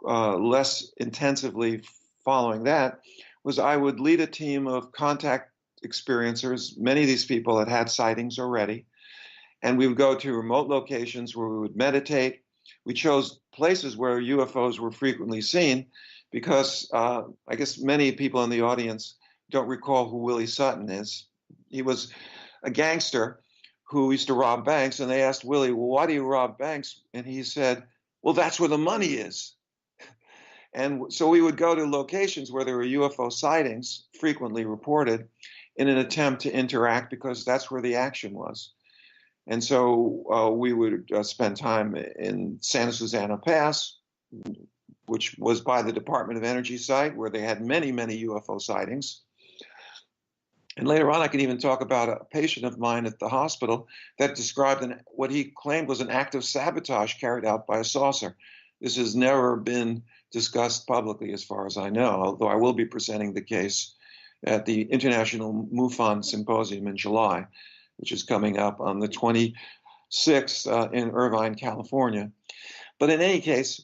less intensively following that, was I would lead a team of contact experiencers. Many of these people had sightings already. And we would go to remote locations where we would meditate. We chose places where UFOs were frequently seen because I guess many people in the audience don't recall who Willie Sutton is. He was a gangster who used to rob banks, and they asked Willie, well, why do you rob banks? And he said, well, that's where the money is. And so we would go to locations where there were UFO sightings, frequently reported, in an attempt to interact because that's where the action was. And so we would spend time in Santa Susana Pass, which was by the Department of Energy site, where they had many, many UFO sightings. And later on, I can even talk about a patient of mine at the hospital that described what he claimed was an act of sabotage carried out by a saucer. This has never been discussed publicly, as far as I know, although I will be presenting the case at the International MUFON Symposium in July, which is coming up on the 26th in Irvine, California. But in any case,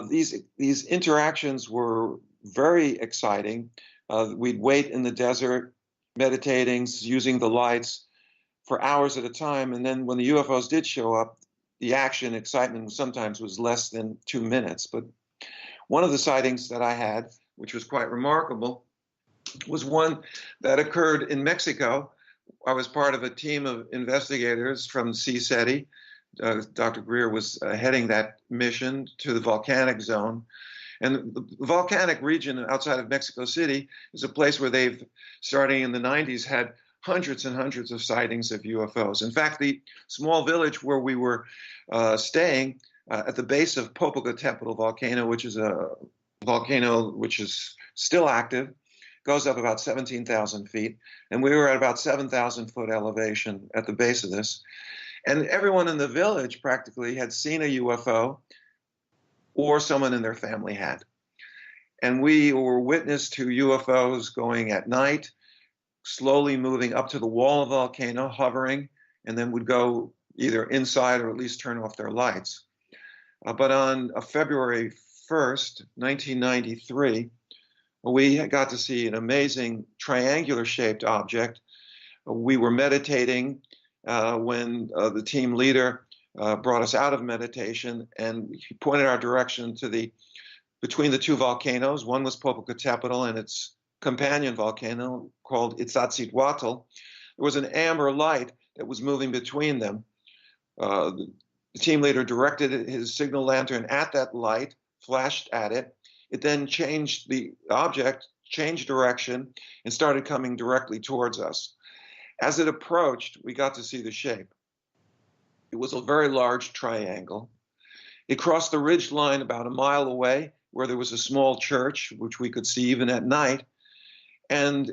these interactions were very exciting. We'd wait in the desert, meditating, using the lights for hours at a time. And then when the UFOs did show up, the action, excitement sometimes was less than 2 minutes. But one of the sightings that I had, which was quite remarkable, was one that occurred in Mexico. I was part of a team of investigators from CSETI. Dr. Greer was heading that mission to the volcanic zone. And the volcanic region outside of Mexico City is a place where they've, starting in the 90s, had hundreds and hundreds of sightings of UFOs. In fact, the small village where we were staying at the base of Popocatépetl volcano, which is a volcano which is still active, goes up about 17,000 feet. And we were at about 7,000 foot elevation at the base of this. And everyone in the village practically had seen a UFO, or someone in their family had. And we were witness to UFOs going at night, slowly moving up to the wall of the volcano, hovering, and then would go either inside or at least turn off their lights. But on February 1st, 1993, We got to see an amazing triangular-shaped object. We were meditating when the team leader brought us out of meditation, and he pointed our direction to between the two volcanoes. One was Popocatépetl and its companion volcano called Iztaccíhuatl. There was an amber light that was moving between them. The team leader directed his signal lantern at that light, flashed at it. It then the object changed direction and started coming directly towards us. As it approached, we got to see the shape. It was a very large triangle. It crossed the ridge line about a mile away, where there was a small church, which we could see even at night. And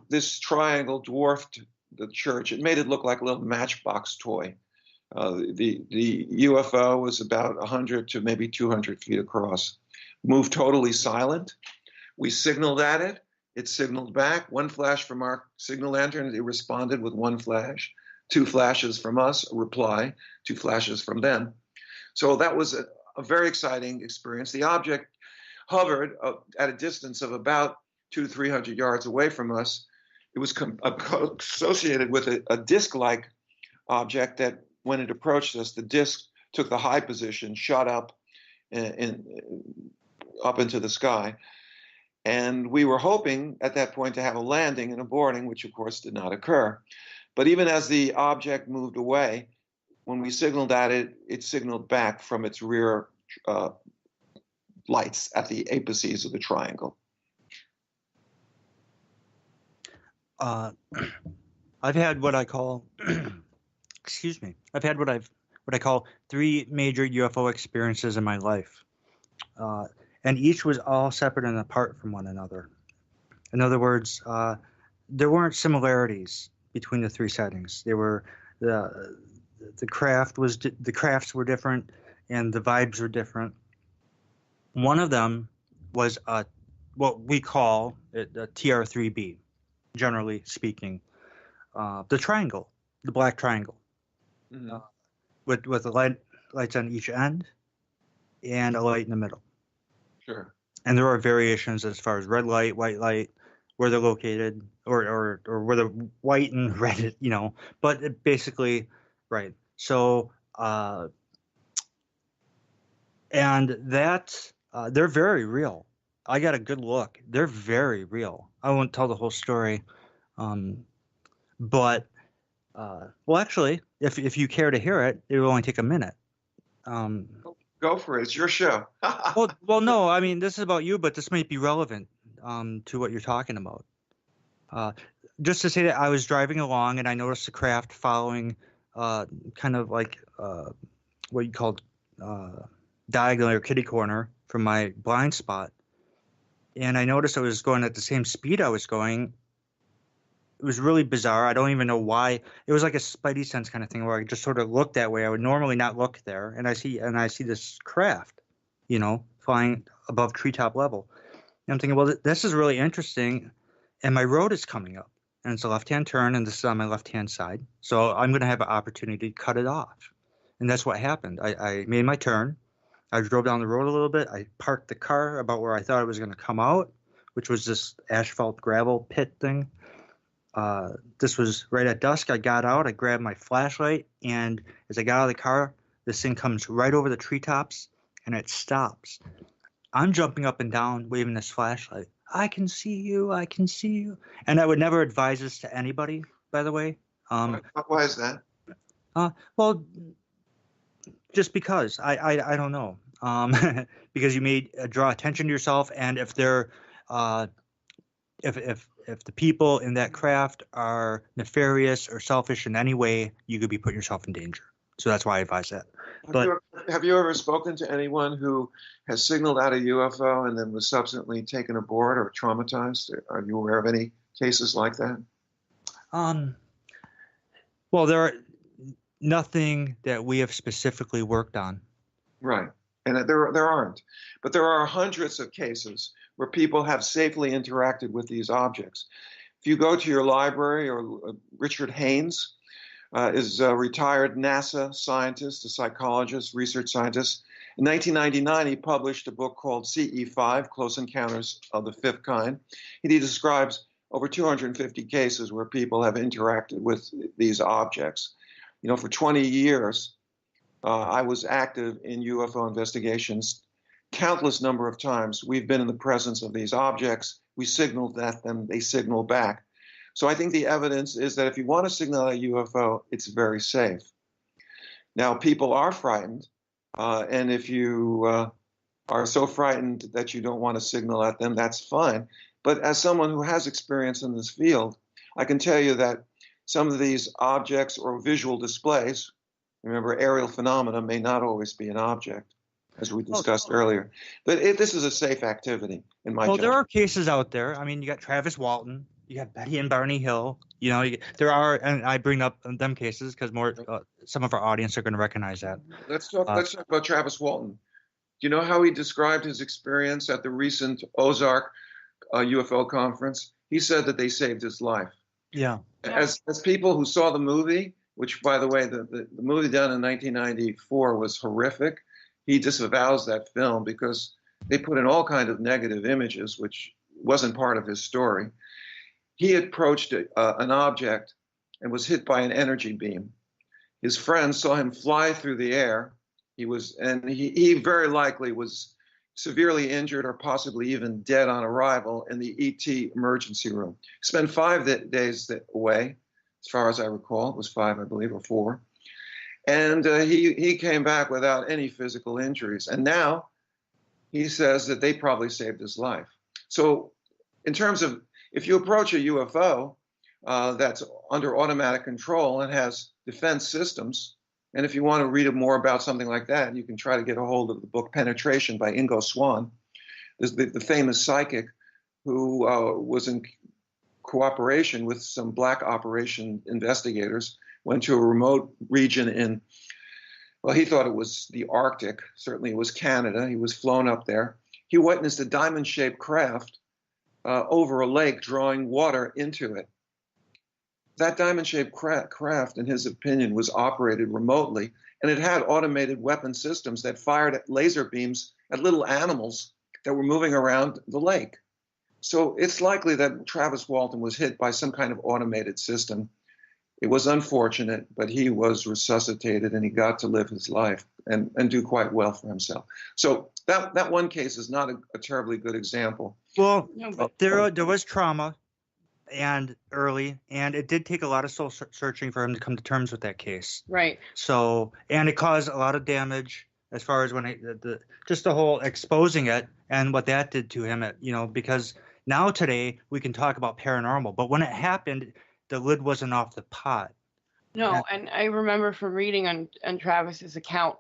this triangle dwarfed the church. It made it look like a little matchbox toy. The UFO was about 100 to maybe 200 feet across. Moved totally silent. We signaled at it. It signaled back. One flash from our signal lantern, it responded with one flash. 2 flashes from us, a reply. 2 flashes from them. So that was a very exciting experience. The object hovered at a distance of about 200 to 300 yards away from us. It was associated with a disc-like object that, when it approached us, the disc took the high position, shot up up into the sky. And we were hoping at that point to have a landing and a boarding, which of course did not occur. But even as the object moved away, when we signaled at it, it signaled back from its rear lights at the apices of the triangle. I've had what I call, excuse me, I've had what I call 3 major UFO experiences in my life. And each was all separate and apart from one another. In other words, there weren't similarities between the 3 settings. They were the crafts were different, and the vibes were different. One of them was what we call a TR3B, generally speaking, the triangle, the black triangle, with the lights on each end and a light in the middle. Sure. And there are variations as far as red light, white light, where they're located, or whether white and red, but it basically, right. So, and that, they're very real. I got a good look. They're very real. I won't tell the whole story. But, well, actually, if you care to hear it, it will only take a minute. Go for it. It's your show. well, no, I mean, this is about you, but this might be relevant to what you're talking about. Just to say that I was driving along and I noticed a craft following kind of like what you call diagonal or kitty corner from my blind spot. And I noticed I was going at the same speed I was going. It was really bizarre. I don't even know why. It was like a spidey sense kind of thing where I just sort of looked that way. I would normally not look there, and I see this craft, flying above treetop level. And I'm thinking, well, this is really interesting, and my road is coming up, and it's a left-hand turn, and this is on my left-hand side, so I'm going to have an opportunity to cut it off. And that's what happened. I made my turn. I drove down the road a little bit. I parked the car about where I thought it was going to come out, which was this asphalt gravel pit thing. This was right at dusk. I got out, I grabbed my flashlight, and as I got out of the car, this thing comes right over the treetops, and it stops. I'm jumping up and down, waving this flashlight. I can see you, I can see you. And I would never advise this to anybody, by the way. Why is that? Well, just because. I don't know. Because you may draw attention to yourself, and if they're if the people in that craft are nefarious or selfish in any way, you could be putting yourself in danger. So that's why I advise that. Have you ever spoken to anyone who has signaled out a UFO and then was subsequently taken aboard or traumatized? Are you aware of any cases like that? Well, there are nothing that we have specifically worked on. Right. And there aren't. But there are hundreds of cases where people have safely interacted with these objects. If you go to your library, or Richard Haynes is a retired NASA scientist, a psychologist, research scientist, In 1999, he published a book called CE5, Close Encounters of the Fifth Kind. He describes over 250 cases where people have interacted with these objects. For 20 years, I was active in UFO investigations. Countless number of times we've been in the presence of these objects. We signaled at them, they signal back. So I think the evidence is that if you want to signal a UFO, it's very safe. Now, people are frightened, and if you are so frightened that you don't want to signal at them, that's fine. But as someone who has experience in this field, I can tell you that some of these objects or visual displays, remember, aerial phenomena may not always be an object, as we discussed earlier. But this is a safe activity, in my judgment. There are cases out there. I mean, you got Travis Walton, you got Betty and Barney Hill. There are, and I bring up them cases because some of our audience are going to recognize that. Let's talk about Travis Walton. Do you know how he described his experience at the recent Ozark UFO conference? He said that they saved his life. Yeah. As people who saw the movie, which, by the way, the movie done in 1994 was horrific. He disavows that film because they put in all kinds of negative images, which wasn't part of his story. He approached an object and was hit by an energy beam. His friends saw him fly through the air. He very likely was severely injured or possibly even dead on arrival in the ET emergency room. Spent 5 days away, as far as I recall. It was 5, I believe, or 4. And he came back without any physical injuries. And now he says that they probably saved his life. So in terms of, if you approach a UFO that's under automatic control and has defense systems, and if you want to read more about something like that, you can try to get a hold of the book Penetration by Ingo Swann, the famous psychic who was in cooperation with some black operation investigators, went to a remote region he thought it was the Arctic. Certainly it was Canada. He was flown up there. He witnessed a diamond-shaped craft over a lake drawing water into it. That diamond-shaped craft, in his opinion, was operated remotely, and it had automated weapon systems that fired laser beams at little animals that were moving around the lake. So it's likely that Travis Walton was hit by some kind of automated system. It was unfortunate, but he was resuscitated and he got to live his life and do quite well for himself. So that one case is not a terribly good example. Well, there was trauma and it did take a lot of soul searching for him to come to terms with that case. Right. So, and it caused a lot of damage as far as just the whole exposing it and what that did to him, because now today we can talk about paranormal, but when it happened, the lid wasn't off the pot. No, and I remember from reading on Travis's account,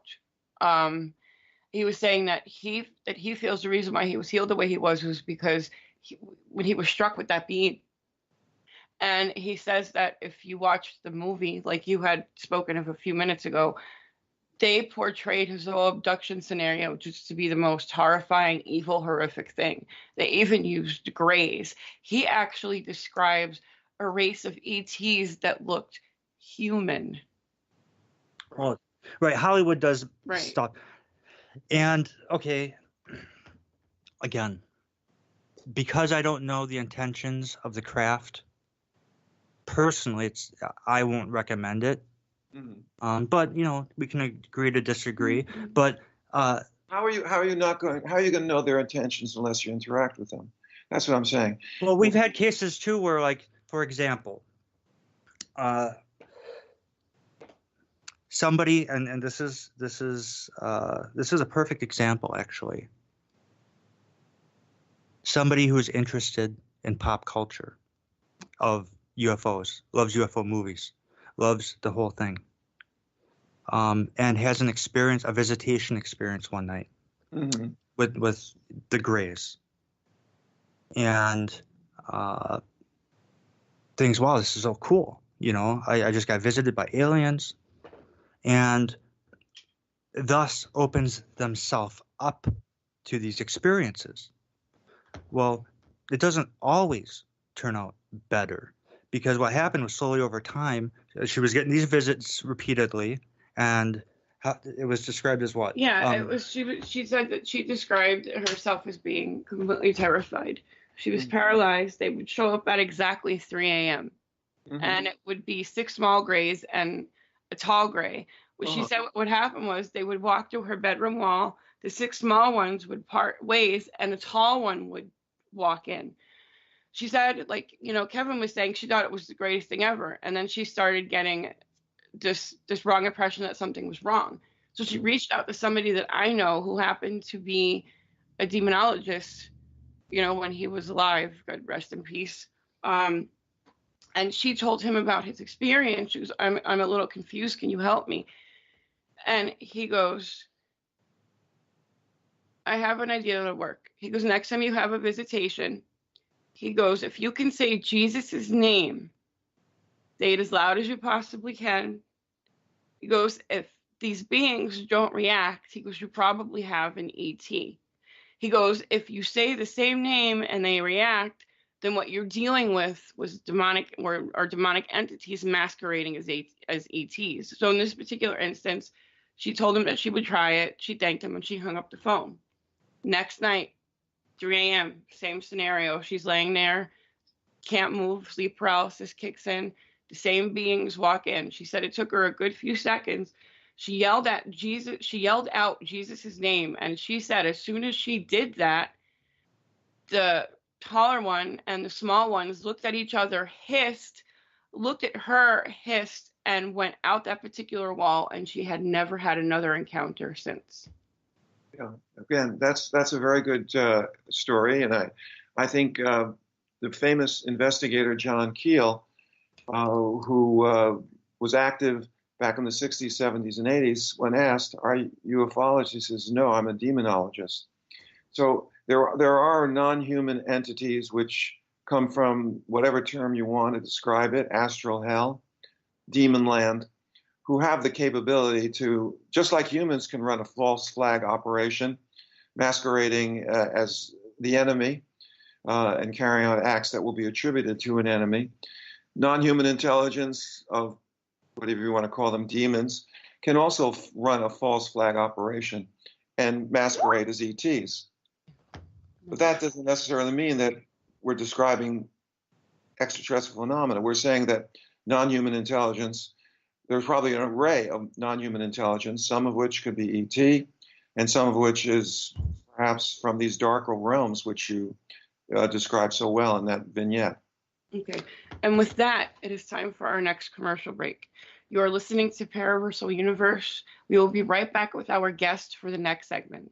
he was saying that he feels the reason why he was healed the way he was because when he was struck with that beam. And he says that if you watch the movie, like you had spoken of a few minutes ago, they portrayed his whole abduction scenario just to be the most horrifying, evil, horrific thing. They even used grays. He actually describes a race of ETs that looked human. Well, right. Hollywood does Right. stuff. And, okay, again, because I don't know the intentions of the craft, personally, I won't recommend it. Mm-hmm. But we can agree to disagree. Mm-hmm. But how are you going to know their intentions unless you interact with them? That's what I'm saying. Well, we've had cases too where, like, for example, somebody, and this is a perfect example, actually. Somebody who's interested in pop culture of UFOs, loves UFO movies, loves the whole thing, and has a visitation experience one night mm-hmm. with the Greys, and thinks, wow, this is so cool. I just got visited by aliens, and thus opens themselves up to these experiences. Well, it doesn't always turn out better, because what happened was slowly over time, she was getting these visits repeatedly, and It was described as what? Yeah, it was. She said that she described herself as being completely terrified. She was paralyzed. They would show up at exactly 3 a.m. And it would be 6 small grays and a tall gray. What she said what would happen was they would walk through her bedroom wall. The 6 small ones would part ways, and the tall one would walk in. She said, like, Kevin was saying, she thought it was the greatest thing ever. And then she started getting this wrong impression that something was wrong. So she reached out to somebody that I know who happened to be a demonologist, when he was alive, God rest in peace. And she told him about his experience. She goes, I'm a little confused. Can you help me? And he goes, I have an idea that'll work. He goes, next time you have a visitation, he goes, if you can say Jesus's name, say it as loud as you possibly can. He goes, if these beings don't react, he goes, you probably have an ET. He goes, if you say the same name and they react, then what you're dealing with was demonic or demonic entities masquerading as ETs. So in this particular instance, she told him that she would try it. She thanked him and she hung up the phone. Next night, 3 a.m., same scenario. She's laying there, can't move, sleep paralysis kicks in. The same beings walk in. She said it took her a good few seconds. She yelled out Jesus' name, and she said as soon as she did that, the taller one and the small ones looked at each other, hissed, looked at her, hissed, and went out that particular wall, and she had never had another encounter since. Yeah, again, that's a very good story, and I think the famous investigator John Keel, who was active back in the 60s, 70s, and 80s, when asked, "Are you a ufologist?" he says, "No, I'm a demonologist." So there are non-human entities which come from whatever term you want to describe it, astral hell, demon land, who have the capability to, just like humans can run a false flag operation, masquerading as the enemy and carrying out acts that will be attributed to an enemy. Non-human intelligence of whatever you want to call them, demons, can also run a false flag operation and masquerade as ETs. But that doesn't necessarily mean that we're describing extraterrestrial phenomena. We're saying that non-human intelligence, there's probably an array of non-human intelligence, some of which could be ET, and some of which is perhaps from these darker realms, which you described so well in that vignette. Okay, and with that, it is time for our next commercial break. You are listening to Paraversal Universe. We will be right back with our guest for the next segment.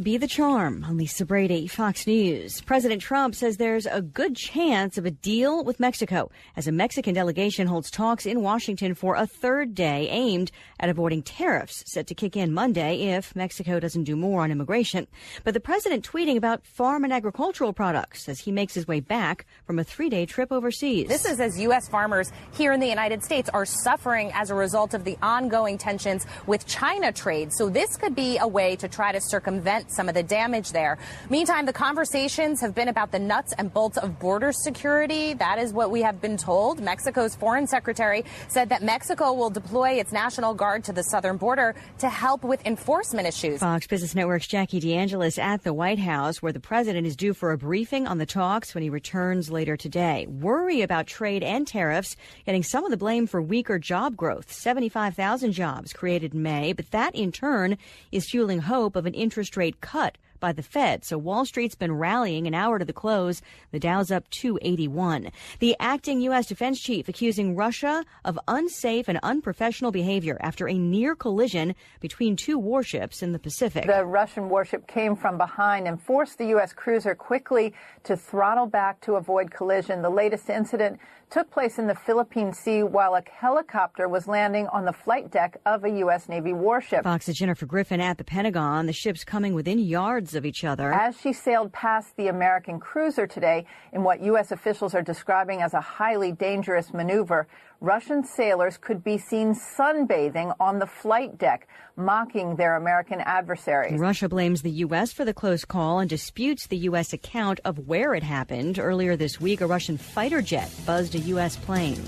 Be the charm. I'm Lisa Brady, Fox News. President Trump says there's a good chance of a deal with Mexico as a Mexican delegation holds talks in Washington for a third day aimed at avoiding tariffs set to kick in Monday if Mexico doesn't do more on immigration. But the president tweeting about farm and agricultural products as he makes his way back from a 3-day trip overseas. This is as U.S. farmers here in the United States are suffering as a result of the ongoing tensions with China trade. So this could be a way to try to circumvent some of the damage there. Meantime, the conversations have been about the nuts and bolts of border security. That is what we have been told. Mexico's foreign secretary said that Mexico will deploy its National Guard to the southern border to help with enforcement issues. Fox Business Network's Jackie DeAngelis at the White House, where the president is due for a briefing on the talks when he returns later today. Worry about trade and tariffs getting some of the blame for weaker job growth. 75,000 jobs created in May, but that in turn is fueling hope of an interest rate cut by the Fed. So Wall Street's been rallying an hour to the close. The Dow's up 281. The acting U.S. defense chief accusing Russia of unsafe and unprofessional behavior after a near collision between two warships in the Pacific. The Russian warship came from behind and forced the U.S. cruiser quickly to throttle back to avoid collision. The latest incident took place in the Philippine Sea while a helicopter was landing on the flight deck of a U.S. Navy warship. Fox's Jennifer Griffin at the Pentagon. The ship's coming within yards hundreds of each other. As she sailed past the American cruiser today in what U.S. officials are describing as a highly dangerous maneuver, Russian sailors could be seen sunbathing on the flight deck, mocking their American adversaries. Russia blames the U.S. for the close call and disputes the U.S. account of where it happened. Earlier this week, a Russian fighter jet buzzed a U.S. plane.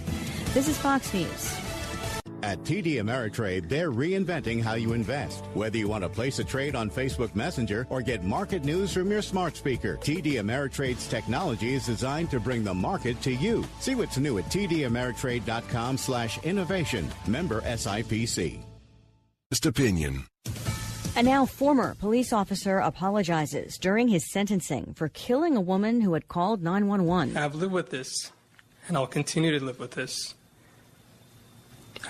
This is Fox News. At TD Ameritrade, they're reinventing how you invest. Whether you want to place a trade on Facebook Messenger or get market news from your smart speaker, TD Ameritrade's technology is designed to bring the market to you. See what's new at tdameritrade.com/innovation. Member SIPC. Just opinion. And now former police officer apologizes during his sentencing for killing a woman who had called 911. I've lived with this, and I'll continue to live with this.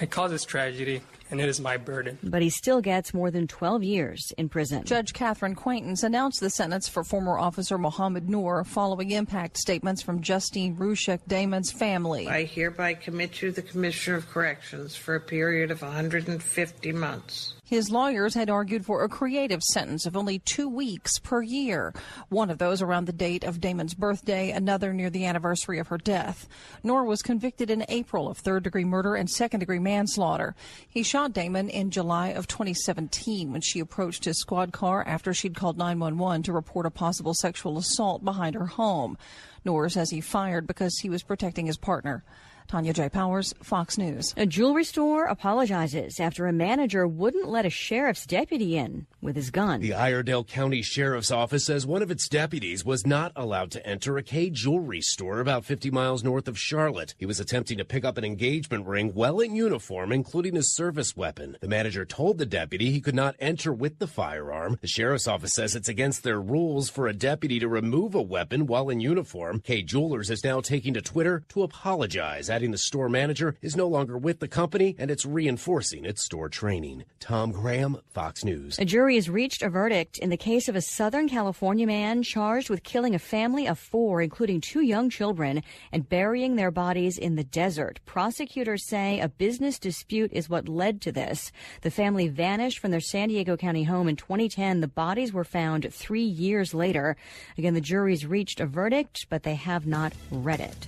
I caused this tragedy, and it is my burden. But he still gets more than 12 years in prison. Judge Catherine Quaintance announced the sentence for former officer Mohammed Noor following impact statements from Justine Rushek Damon's family. I hereby commit you the Commissioner of Corrections for a period of 150 months. His lawyers had argued for a creative sentence of only 2 weeks per year, one of those around the date of Damon's birthday, another near the anniversary of her death. Noor was convicted in April of third-degree murder and second-degree manslaughter. He shot Damon in July of 2017 when she approached his squad car after she'd called 911 to report a possible sexual assault behind her home. Noor says he fired because he was protecting his partner. Tanya J. Powers, Fox News. A jewelry store apologizes after a manager wouldn't let a sheriff's deputy in with his gun. The Iredell County Sheriff's Office says one of its deputies was not allowed to enter a K jewelry store about 50 miles north of Charlotte. He was attempting to pick up an engagement ring well in uniform, including his service weapon. The manager told the deputy he could not enter with the firearm. The Sheriff's Office says it's against their rules for a deputy to remove a weapon while in uniform. K Jewelers is now taking to Twitter to apologize, adding the store manager is no longer with the company and it's reinforcing its store training. Tom Graham, Fox News. A jury has reached a verdict in the case of a Southern California man charged with killing a family of 4, including 2 young children, and burying their bodies in the desert. Prosecutors say a business dispute is what led to this. The family vanished from their San Diego County home in 2010. The bodies were found 3 years later. Again, the jury's reached a verdict, but they have not read it.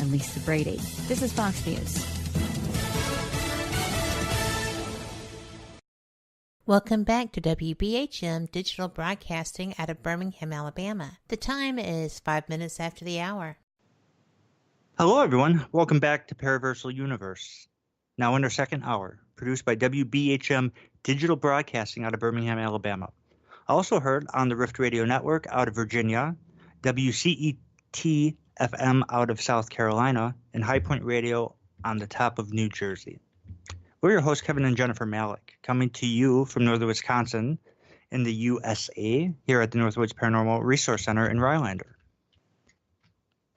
I'm Lisa Brady. This is Fox News. Welcome back to WBHM Digital Broadcasting out of Birmingham, Alabama. The time is 5 minutes after the hour. Hello, everyone. Welcome back to Paraversal Universe. Now in our second hour, produced by WBHM Digital Broadcasting out of Birmingham, Alabama. Also heard on the Rift Radio Network out of Virginia, WCET FM out of South Carolina, and High Point Radio on the top of New Jersey. We're your hosts, Kevin and Jennifer Malik, coming to you from northern Wisconsin in the USA, here at the Northwoods Paranormal Resource Center in Rylander.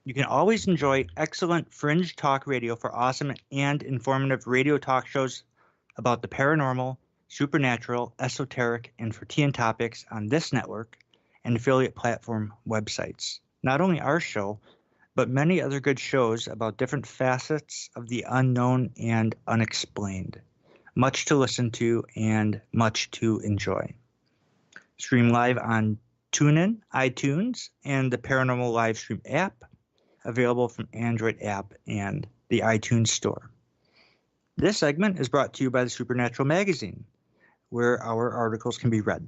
You can always enjoy excellent fringe talk radio for awesome and informative radio talk shows about the paranormal, supernatural, esoteric, and Fortean topics on this network and affiliate platform websites. Not only our show, but many other good shows about different facets of the unknown and unexplained. Much to listen to and much to enjoy. Stream live on TuneIn, iTunes, and the Paranormal Livestream app, available from Android app and the iTunes Store. This segment is brought to you by the Supernatural Magazine, where our articles can be read.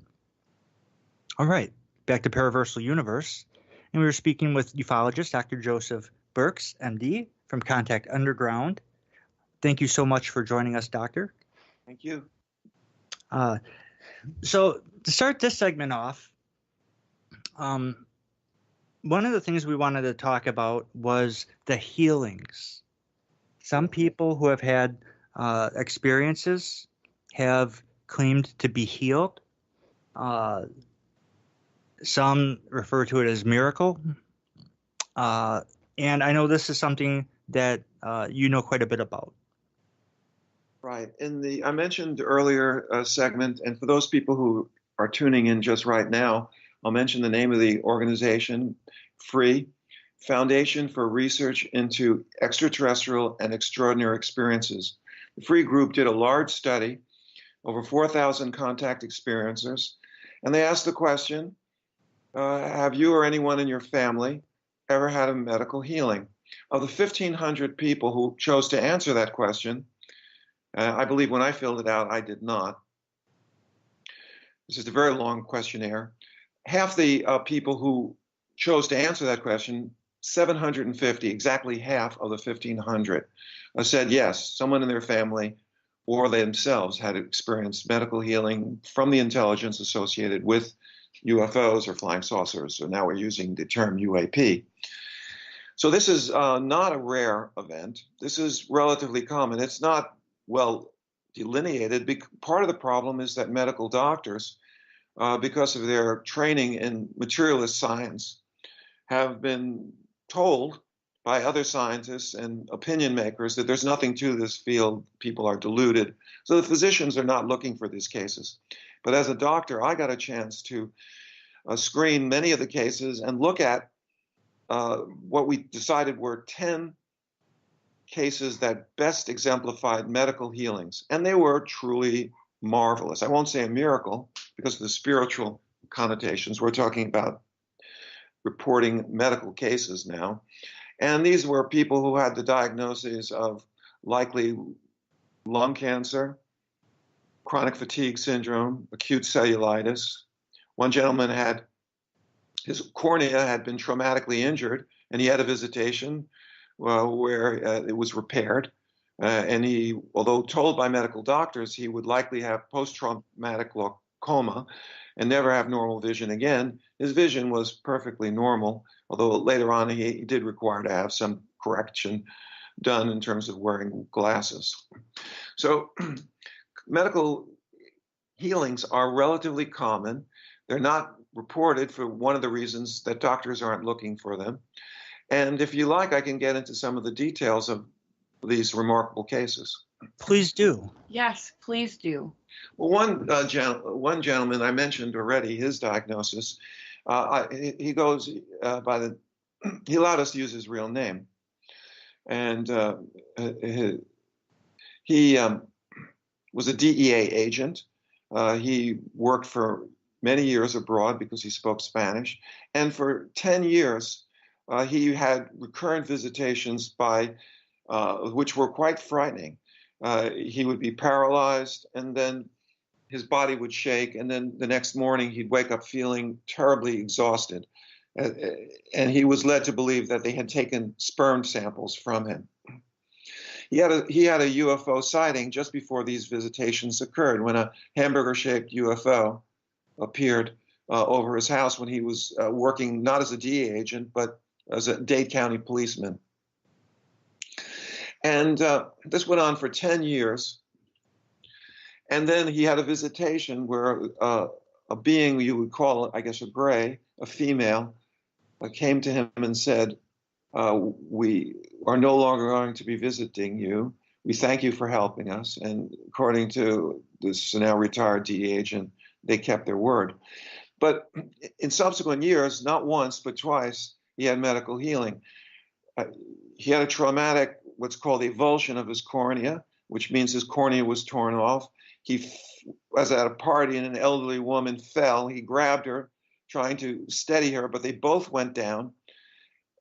All right, back to Paraversal Universe. And we were speaking with ufologist Dr. Joseph Burkes, M.D., from Contact Underground. Thank you so much for joining us, Doctor. Thank you. So to start this segment off, one of the things we wanted to talk about was the healings. Some people who have had experiences have claimed to be healed. Some refer to it as miracle. And I know this is something that you know quite a bit about. Right. I mentioned earlier segment, and for those people who are tuning in just right now, I'll mention the name of the organization, FREE, Foundation for Research into Extraterrestrial and Extraordinary Experiences. The FREE group did a large study, over 4,000 contact experiencers, and they asked the question, Have you or anyone in your family ever had a medical healing? Of the 1,500 people who chose to answer that question, I believe when I filled it out, I did not. This is a very long questionnaire. Half the people who chose to answer that question, 750, exactly half of the 1,500, said yes, someone in their family or they themselves had experienced medical healing from the intelligence associated with UFOs or flying saucers. So now we're using the term UAP. So this is not a rare event. This is relatively common. It's not well delineated. Part of the problem is that medical doctors, because of their training in materialist science, have been told by other scientists and opinion makers that there's nothing to this field, people are deluded. So the physicians are not looking for these cases. But as a doctor, I got a chance to screen many of the cases and look at what we decided were 10 cases that best exemplified medical healings. And they were truly marvelous. I won't say a miracle because of the spiritual connotations. We're talking about reporting medical cases now. And these were people who had the diagnoses of likely lung cancer, chronic fatigue syndrome, acute cellulitis. One gentleman had his cornea had been traumatically injured, and he had a visitation where it was repaired. And he, although told by medical doctors he would likely have post-traumatic glaucoma and never have normal vision again, his vision was perfectly normal, although later on he did require to have some correction done in terms of wearing glasses. So medical healings are relatively common. They're not reported for one of the reasons that doctors aren't looking for them. And if you like, I can get into some of the details of these remarkable cases. Please do. Yes, please do. Well, one gentleman I mentioned already, his diagnosis, he goes by the, he allowed us to use his real name. And he was a DEA agent. He worked for many years abroad because he spoke Spanish. And for 10 years, he had recurrent visitations by, which were quite frightening. He would be paralyzed, and then his body would shake, and then the next morning he'd wake up feeling terribly exhausted. And he was led to believe that they had taken sperm samples from him. He had a UFO sighting just before these visitations occurred, when a hamburger-shaped UFO appeared over his house when he was working not as a DEA agent, but as a Dade County policeman. And this went on for 10 years. And then he had a visitation where a being you would call, I guess, a gray, a female, came to him and said, we are no longer going to be visiting you. We thank you for helping us. And according to this now retired DEA agent, they kept their word. But in subsequent years, not once, but twice, he had medical healing. He had a traumatic, what's called avulsion of his cornea, which means his cornea was torn off. He was at a party and an elderly woman fell. He grabbed her, trying to steady her, but they both went down.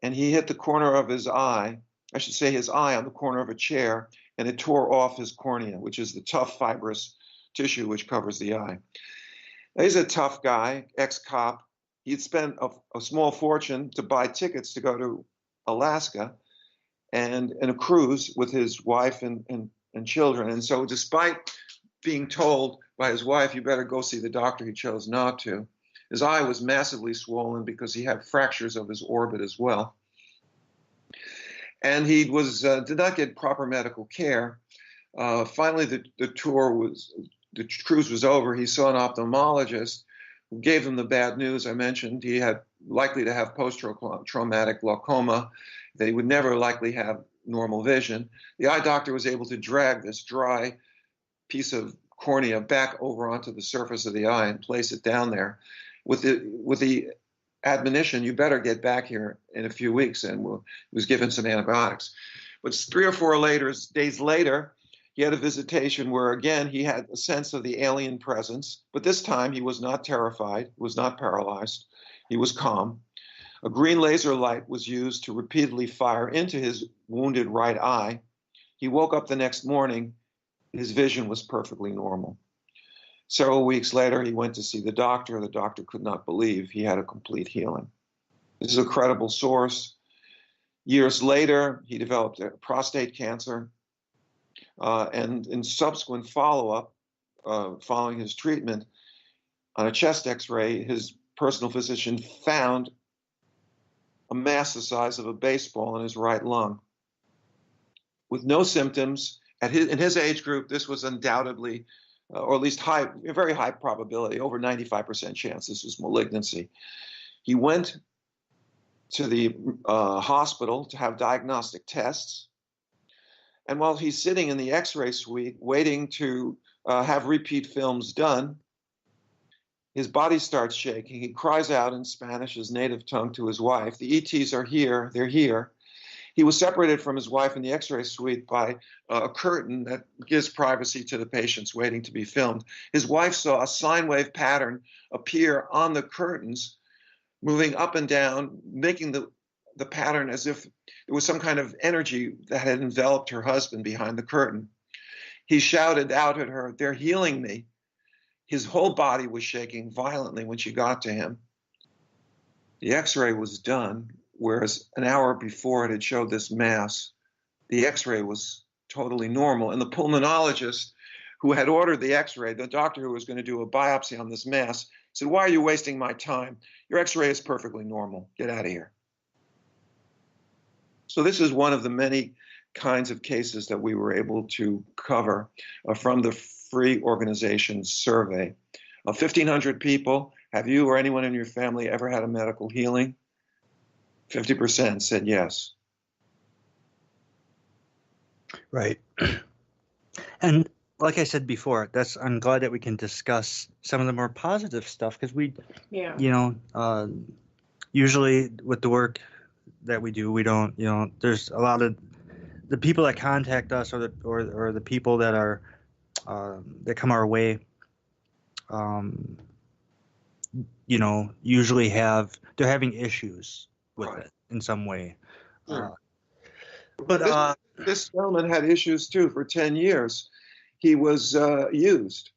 And he hit the corner of his eye, I should say his eye, on the corner of a chair, and it tore off his cornea, which is the tough fibrous tissue which covers the eye. Now, he's a tough guy, ex-cop. He'd spent a small fortune to buy tickets to go to Alaska and a cruise with his wife and children. And so despite being told by his wife, you better go see the doctor, he chose not to. His eye was massively swollen because he had fractures of his orbit as well. And he did not get proper medical care. Finally, the cruise was over. He saw an ophthalmologist who gave him the bad news I mentioned. He had likely to have post-traumatic glaucoma. They would never likely have normal vision. The eye doctor was able to drag this dry piece of cornea back over onto the surface of the eye and place it down there with the admonition, you better get back here in a few weeks, and he was given some antibiotics. But 3 or 4 days later, he had a visitation where, again, he had a sense of the alien presence, but this time he was not terrified, was not paralyzed. He was calm. A green laser light was used to repeatedly fire into his wounded right eye. He woke up the next morning. His vision was perfectly normal. Several weeks later, he went to see the doctor. The doctor could not believe he had a complete healing. This is a credible source. Years later, he developed prostate cancer. And in subsequent follow-up, following his treatment, on a chest x-ray, his personal physician found a mass the size of a baseball in his right lung. With no symptoms, in his age group, this was undoubtedly, or at least a very high probability, over 95% chance this was malignancy. He went to the hospital to have diagnostic tests. And while he's sitting in the x-ray suite waiting to have repeat films done, his body starts shaking. He cries out in Spanish, his native tongue, to his wife, "The ETs are here, they're here." He was separated from his wife in the x-ray suite by a curtain that gives privacy to the patients waiting to be filmed. His wife saw a sine wave pattern appear on the curtains, moving up and down, making the pattern as if there was some kind of energy that had enveloped her husband behind the curtain. He shouted out at her, "They're healing me." His whole body was shaking violently when she got to him. The x-ray was done, whereas an hour before it had showed this mass. The x-ray was totally normal. And the pulmonologist who had ordered the x-ray, the doctor who was going to do a biopsy on this mass, said, "Why are you wasting my time? Your x-ray is perfectly normal. Get out of here." So this is one of the many kinds of cases that we were able to cover from the Free Organization survey. 1,500 people. Have you or anyone in your family ever had a medical healing? 50% said yes. Right. And like I said before, I'm glad that we can discuss some of the more positive stuff, because usually with the work that we do, we don't, there's a lot of the people that contact us or the people that are that come our way, usually they're having issues with it in some way. Sure. But this gentleman had issues too for 10 years. He was used,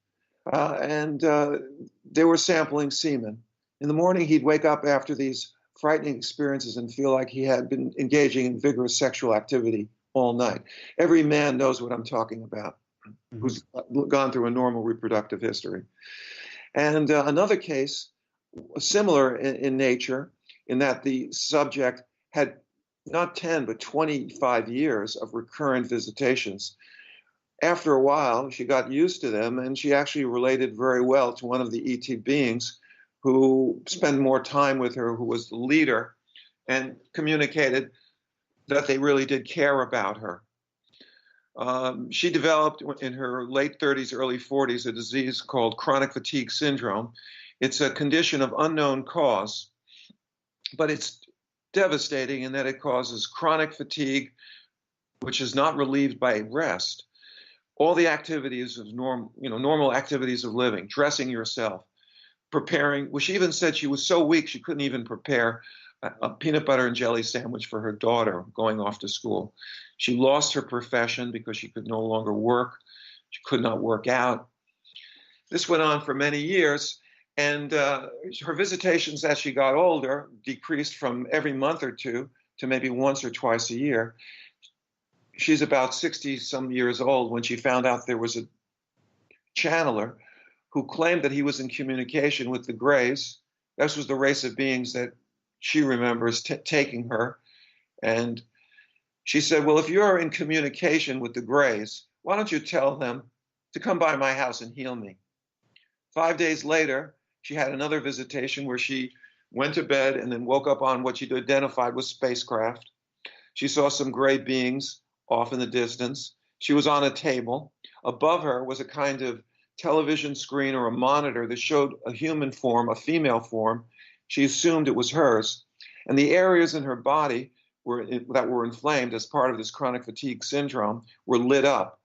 and they were sampling semen. In the morning, he'd wake up after these frightening experiences and feel like he had been engaging in vigorous sexual activity all night. Every man knows what I'm talking about, who's gone through a normal reproductive history. And another case, similar in nature, in that the subject had not 10, but 25 years of recurrent visitations. After a while, she got used to them, and she actually related very well to one of the ET beings who spent more time with her, who was the leader, and communicated that they really did care about her. She developed in her late 30s, early 40s, a disease called chronic fatigue syndrome. It's a condition of unknown cause, but it's devastating in that it causes chronic fatigue, which is not relieved by rest. All the activities of normal activities of living, dressing yourself, preparing. Well, she even said she was so weak she couldn't even prepare a peanut butter and jelly sandwich for her daughter going off to school. She lost her profession because she could no longer work. She could not work out. This went on for many years, and her visitations as she got older decreased from every month or two to maybe once or twice a year. She's about 60-some years old when she found out there was a channeler who claimed that he was in communication with the Greys. This was the race of beings that she remembers taking her. And she said, "Well, if you're in communication with the Greys, why don't you tell them to come by my house and heal me?" 5 days later, she had another visitation where she went to bed and then woke up on what she identified was spacecraft. She saw some gray beings off in the distance. She was on a table. Above her was a kind of television screen or a monitor that showed a human form, a female form. She assumed it was hers. And the areas in her body that were inflamed as part of this chronic fatigue syndrome were lit up.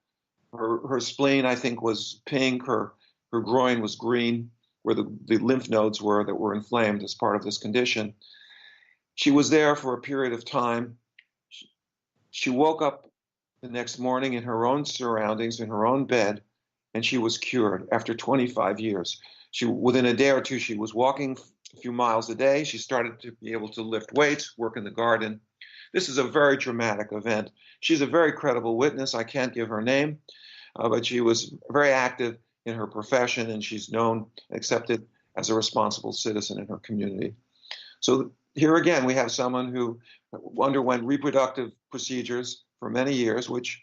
Her spleen, I think, was pink. Her groin was green where the lymph nodes were that were inflamed as part of this condition. She was there for a period of time. She woke up the next morning in her own surroundings, in her own bed, and she was cured after 25 years. Within a day or two, she was walking a few miles a day. She started to be able to lift weights, work in the garden. This is a very dramatic event. She's a very credible witness. I can't give her name, but she was very active in her profession, and she's known, accepted as a responsible citizen in her community. So here again, we have someone who underwent reproductive procedures for many years, which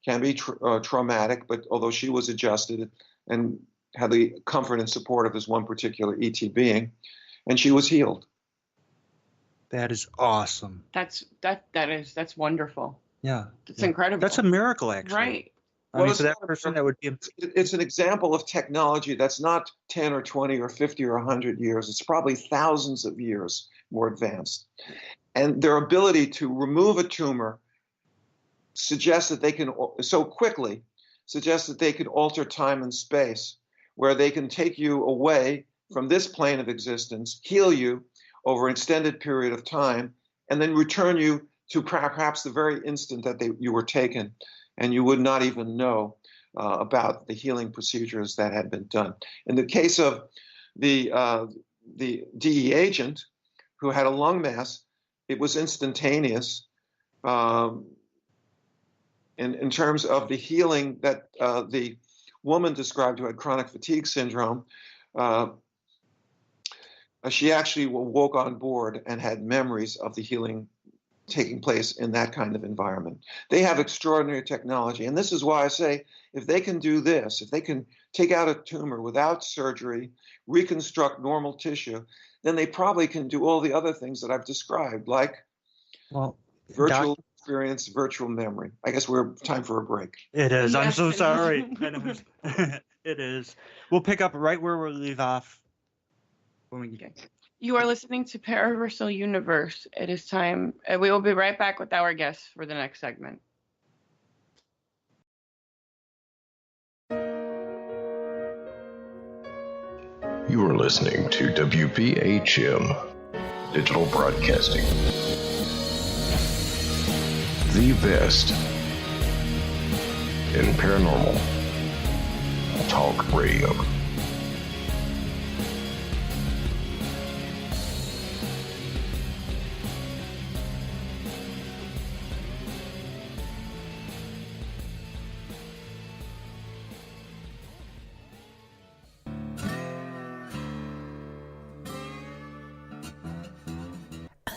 can be traumatic, but although she was adjusted and had the comfort and support of this one particular ET being, and she was healed. That is awesome. That's wonderful. Yeah. It's incredible. That's a miracle, actually. Right. I mean, for that person, that would be. It's an example of technology that's not 10 or 20 or 50 or 100 years. It's probably thousands of years more advanced. And their ability to remove a tumor suggests that they can, so quickly, suggests that they can alter time and space, where they can take you away from this plane of existence, heal you over an extended period of time, and then return you to perhaps the very instant that you were taken, and you would not even know about the healing procedures that had been done. In the case of the DE agent who had a lung mass, it was instantaneous. In terms of the healing that the woman described who had chronic fatigue syndrome, she actually woke on board and had memories of the healing taking place in that kind of environment. They have extraordinary technology. And this is why I say, if they can do this, if they can take out a tumor without surgery, reconstruct normal tissue, then they probably can do all the other things that I've described, like virtual experience, virtual memory. I guess we're time for a break. It is. I'm so sorry. It is. We'll pick up right where we leave off when we get. You are listening to Paraversal Universe. It is time. We will be right back with our guests for the next segment. You are listening to WBHM Digital Broadcasting. The best in paranormal talk radio.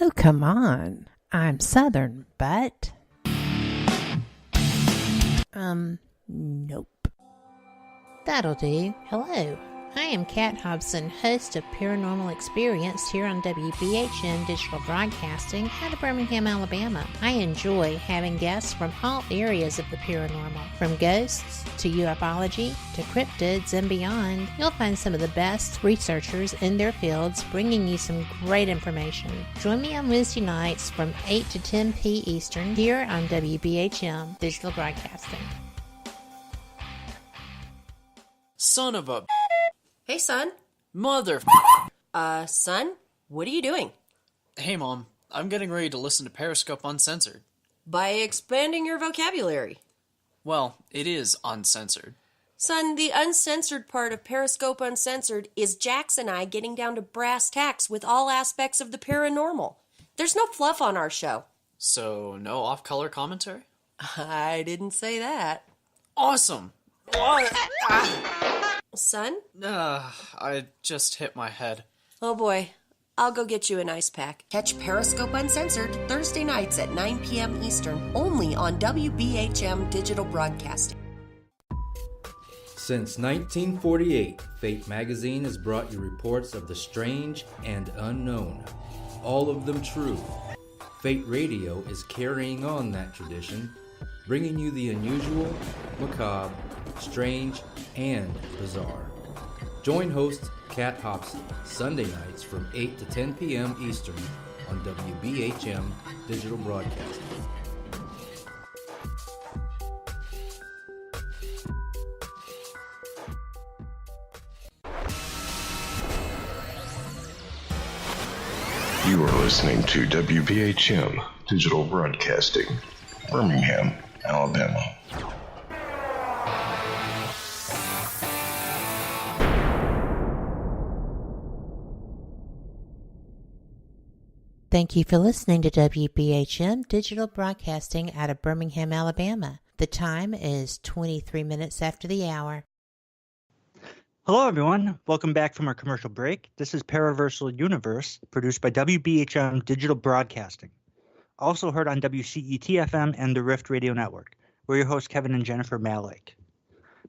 Oh, come on. I'm Southern, but... nope. That'll do. Hello. I am Kat Hobson, host of Paranormal Experience here on WBHM Digital Broadcasting out of Birmingham, Alabama. I enjoy having guests from all areas of the paranormal, from ghosts to ufology to cryptids and beyond. You'll find some of the best researchers in their fields bringing you some great information. Join me on Wednesday nights from 8 to 10 p. Eastern here on WBHM Digital Broadcasting. Son of a... Hey, son. Mother... Son? What are you doing? Hey, Mom. I'm getting ready to listen to Periscope Uncensored. By expanding your vocabulary. Well, it is uncensored. Son, the uncensored part of Periscope Uncensored is Jax and I getting down to brass tacks with all aspects of the paranormal. There's no fluff on our show. So, no off-color commentary? I didn't say that. Awesome! Son? I just hit my head. Oh boy. I'll go get you an ice pack. Catch Periscope Uncensored Thursday nights at 9 p.m. Eastern, only on WBHM Digital Broadcasting. Since 1948, Fate magazine has brought you reports of the strange and unknown, all of them true. Fate Radio is carrying on that tradition, bringing you the unusual, macabre, strange, and bizarre. Join host Kat Hobson Sunday nights from 8 to 10 p.m. Eastern on WBHM Digital Broadcasting. You are listening to WBHM Digital Broadcasting, Birmingham, Alabama. Thank you for listening to WBHM Digital Broadcasting out of Birmingham, Alabama. The time is 23 minutes after the hour. Hello, everyone. Welcome back from our commercial break. This is Paraversal Universe, produced by WBHM Digital Broadcasting. Also heard on WCET-FM and the Rift Radio Network. We're your hosts, Kevin and Jennifer Malik.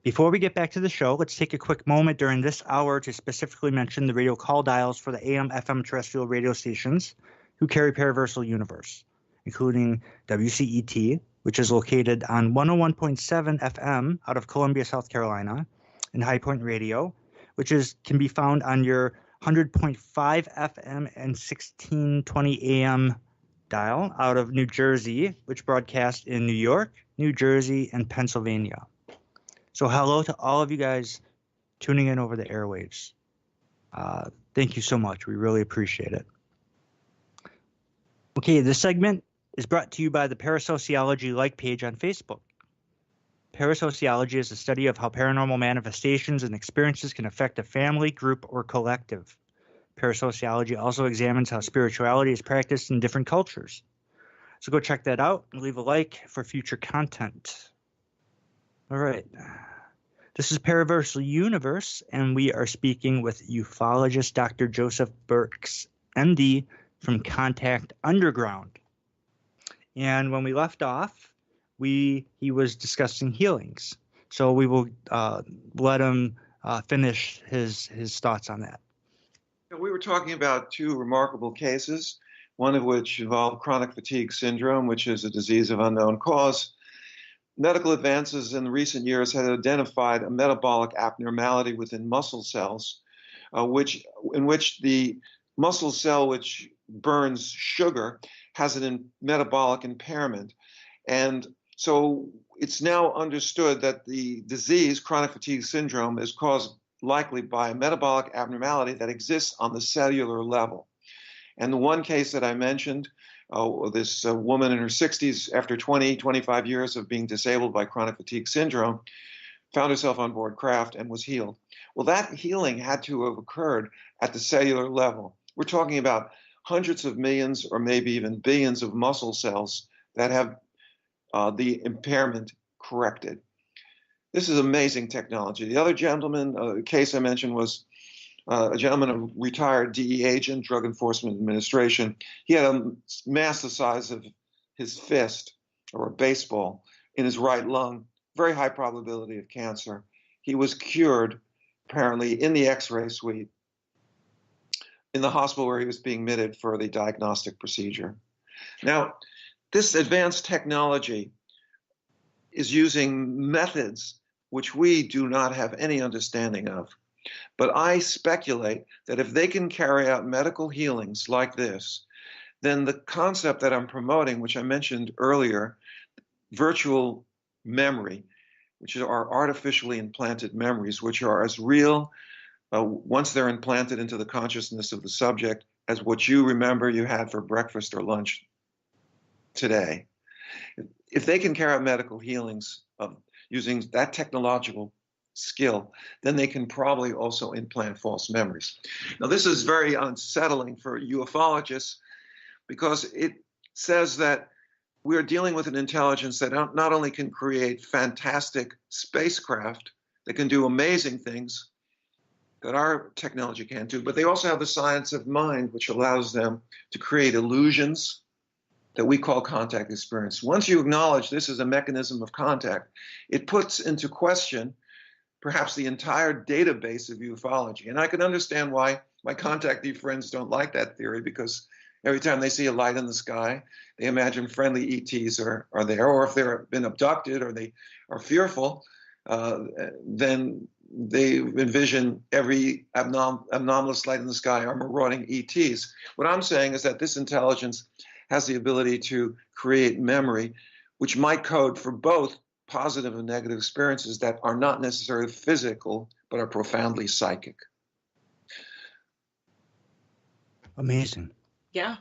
Before we get back to the show, let's take a quick moment during this hour to specifically mention the radio call dials for the AM/FM terrestrial radio stations who carry Paraversal Universe, including WCET, which is located on 101.7 FM out of Columbia, South Carolina, and High Point Radio, which can be found on your 100.5 FM and 1620 AM dial out of New Jersey, which broadcasts in New York, New Jersey, and Pennsylvania. So hello to all of you guys tuning in over the airwaves. Thank you so much. We really appreciate it. Okay, this segment is brought to you by the Parasociology like page on Facebook. Parasociology is the study of how paranormal manifestations and experiences can affect a family, group, or collective. Parasociology also examines how spirituality is practiced in different cultures. So go check that out and leave a like for future content. All right. This is Paraversal Universe, and we are speaking with Ufologist Dr. Joseph Burkes M.D. from Contact Underground. And when we left off, he was discussing healings. So we will let him finish his thoughts on that. We were talking about two remarkable cases, one of which involved chronic fatigue syndrome, which is a disease of unknown cause. Medical advances in recent years had identified a metabolic abnormality within muscle cells, in which the muscle cell which burns sugar has metabolic impairment. And so it's now understood that the disease, chronic fatigue syndrome, is caused likely by a metabolic abnormality that exists on the cellular level. And the one case that I mentioned, this woman in her 60s, after 25 years of being disabled by chronic fatigue syndrome, found herself on board craft and was healed. Well, that healing had to have occurred at the cellular level. We're talking about hundreds of millions or maybe even billions of muscle cells that have the impairment corrected. This is amazing technology. The other gentleman, case I mentioned, was a gentleman, a retired DEA agent, Drug Enforcement Administration. He had a mass the size of his fist or a baseball in his right lung, very high probability of cancer. He was cured, apparently, in the X-ray suite in the hospital where he was being admitted for the diagnostic procedure. Now, this advanced technology is using methods which we do not have any understanding of. But I speculate that if they can carry out medical healings like this, then the concept that I'm promoting, which I mentioned earlier, virtual memory, which are artificially implanted memories, which are as real once they're implanted into the consciousness of the subject as what you remember you had for breakfast or lunch today. If they can carry out medical healings using that technological skill, then they can probably also implant false memories. Now, this is very unsettling for ufologists because it says that we're dealing with an intelligence that not only can create fantastic spacecraft that can do amazing things that our technology can't do, but they also have the science of mind, which allows them to create illusions that we call contact experience. Once you acknowledge this is a mechanism of contact, it puts into question perhaps the entire database of ufology. And I can understand why my contactee friends don't like that theory, because every time they see a light in the sky, they imagine friendly ETs are there, or if they've been abducted or they are fearful, then they envision every anomalous light in the sky are marauding ETs. What I'm saying is that this intelligence has the ability to create memory, which might code for both positive and negative experiences that are not necessarily physical, but are profoundly psychic. Amazing. Yeah.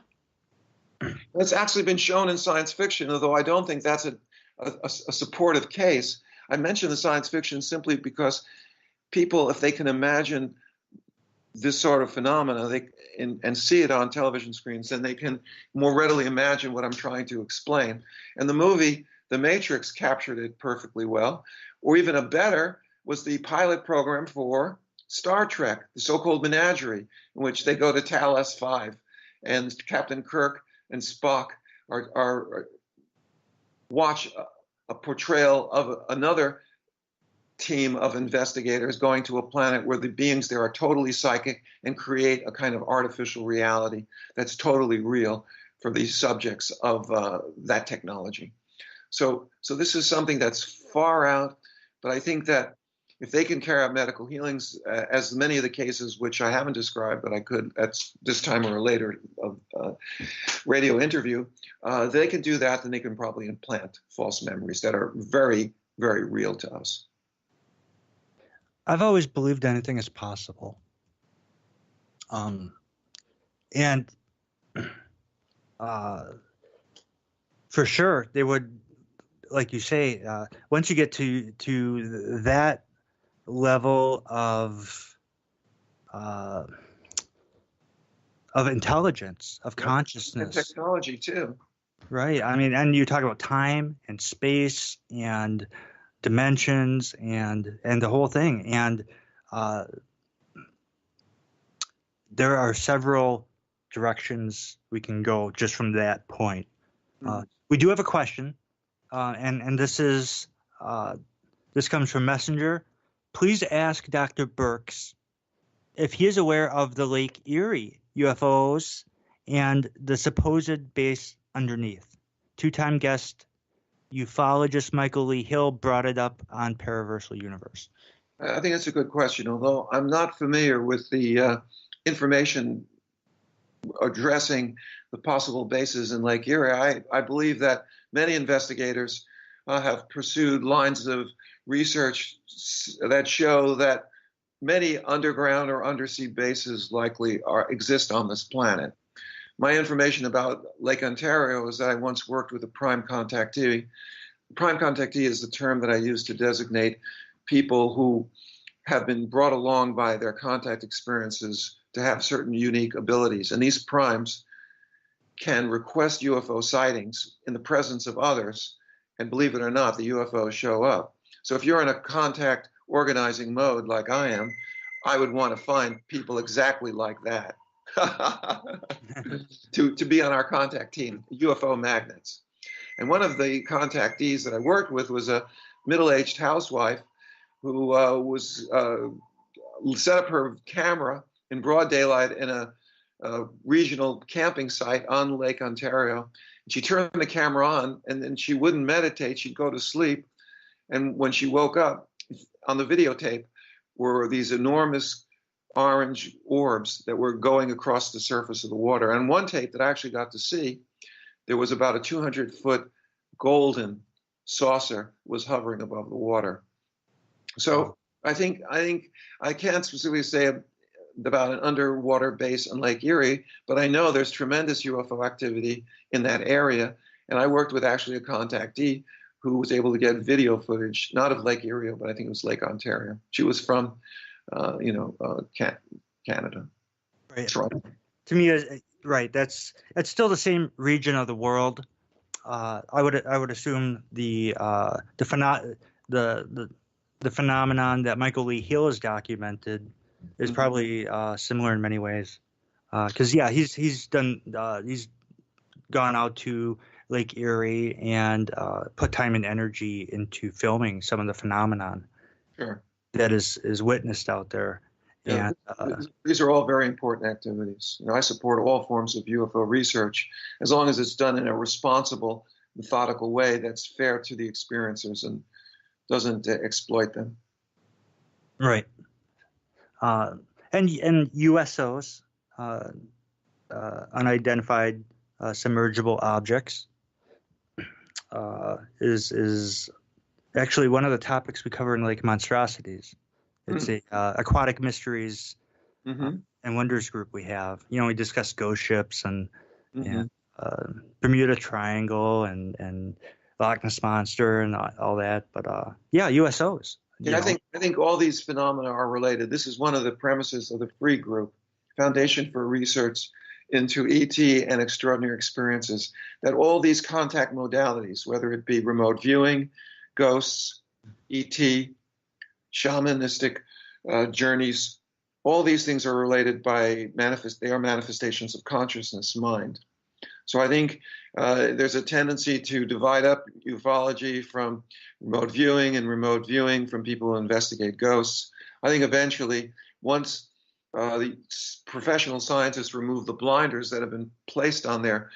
That's actually been shown in science fiction, although I don't think that's a supportive case. I mention the science fiction simply because people, if they can imagine this sort of phenomena and see it on television screens, then they can more readily imagine what I'm trying to explain. And the movie, The Matrix, captured it perfectly well. Or even a better was the pilot program for Star Trek, the so-called Menagerie, in which they go to Tal S5, and Captain Kirk and Spock are watch a portrayal of another team of investigators going to a planet where the beings there are totally psychic and create a kind of artificial reality that's totally real for the subjects of that technology. So this is something that's far out, but I think that if they can carry out medical healings, as many of the cases which I haven't described, but I could at this time or later of radio interview, they can do that, then they can probably implant false memories that are very, very real to us. I've always believed anything is possible. And for sure, they would, like you say, once you get to that level of intelligence, of consciousness, and technology too. Right. I mean, and you talk about time and space and dimensions and the whole thing. And there are several directions we can go just from that point. We do have a question, and this comes from Messenger. Please ask Dr. Burkes if he is aware of the Lake Erie UFOs and the supposed base underneath. Two-time guest ufologist Michael Lee Hill brought it up on Paraversal Universe. I think that's a good question, although I'm not familiar with the information addressing the possible bases in Lake Erie. I believe that many investigators have pursued lines of research that show that many underground or undersea bases likely exist on this planet. My information about Lake Ontario is that I once worked with a prime contactee. Prime contactee is the term that I use to designate people who have been brought along by their contact experiences to have certain unique abilities. And these primes can request UFO sightings in the presence of others, and believe it or not, the UFOs show up. So if you're in a contact organizing mode like I am, I would want to find people exactly like that to be on our contact team, UFO magnets. And one of the contactees that I worked with was a middle-aged housewife who was set up her camera in broad daylight in a regional camping site on Lake Ontario. She turned the camera on, and then she wouldn't meditate. She'd go to sleep. And when she woke up, on the videotape were these enormous orange orbs that were going across the surface of the water. And one tape that I actually got to see, there was about a 200-foot golden saucer was hovering above the water. So I think I can't specifically say about an underwater base on Lake Erie, but I know there's tremendous UFO activity in that area. And I worked with actually a contactee who was able to get video footage, not of Lake Erie, but I think it was Lake Ontario. She was from, Canada. Right. Toronto. To me, right. That's still the same region of the world. I would assume the phenomenon that Michael Lee Hill has documented is probably similar in many ways. Because he's gone out to Lake Erie and put time and energy into filming some of the phenomenon that is witnessed out there. Yeah, and these are all very important activities. I support all forms of UFO research as long as it's done in a responsible, methodical way that's fair to the experiencers and doesn't exploit them. Right. And USOs, unidentified submergible objects, is actually one of the topics we cover in Lake Monstrosities. It's a aquatic mysteries and Wonders group we have. We discuss ghost ships and, Mm-hmm. and Bermuda Triangle and Loch Ness Monster and all that. But USOs. Yeah, I think all these phenomena are related. This is one of the premises of the FREE group, Foundation for Research into ET and Extraordinary Experiences, that all these contact modalities, whether it be remote viewing, ghosts, ET, shamanistic journeys, all these things are related by they are manifestations of consciousness, mind. So I think there's a tendency to divide up ufology from remote viewing and remote viewing from people who investigate ghosts. I think eventually, once the professional scientists remove the blinders that have been placed on their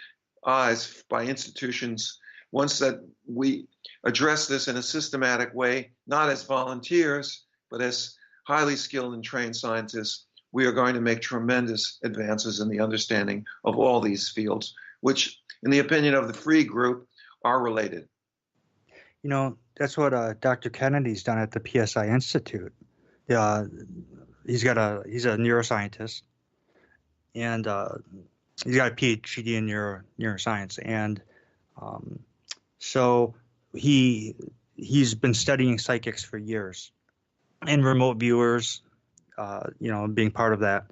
eyes by institutions, once that we address this in a systematic way, not as volunteers, but as highly skilled and trained scientists, we are going to make tremendous advances in the understanding of all these fields, which, in the opinion of the FREE group, are related. That's what Dr. Kennedy's done at the PSI Institute. He's a neuroscientist, and he's got a PhD in neuroscience, and so he's been studying psychics for years, and remote viewers, being part of that.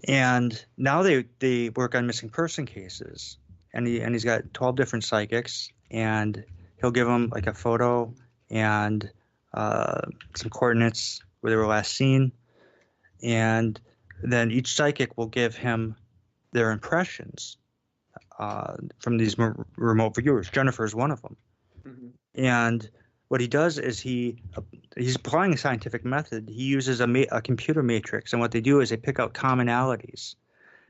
And now they work on missing person cases, and he's got 12 different psychics, and he'll give them like a photo and some coordinates where they were last seen, and then each psychic will give him their impressions from these remote viewers. Jennifer is one of them. Mm-hmm. And what he does is he's applying a scientific method. He uses a computer matrix, and what they do is they pick out commonalities.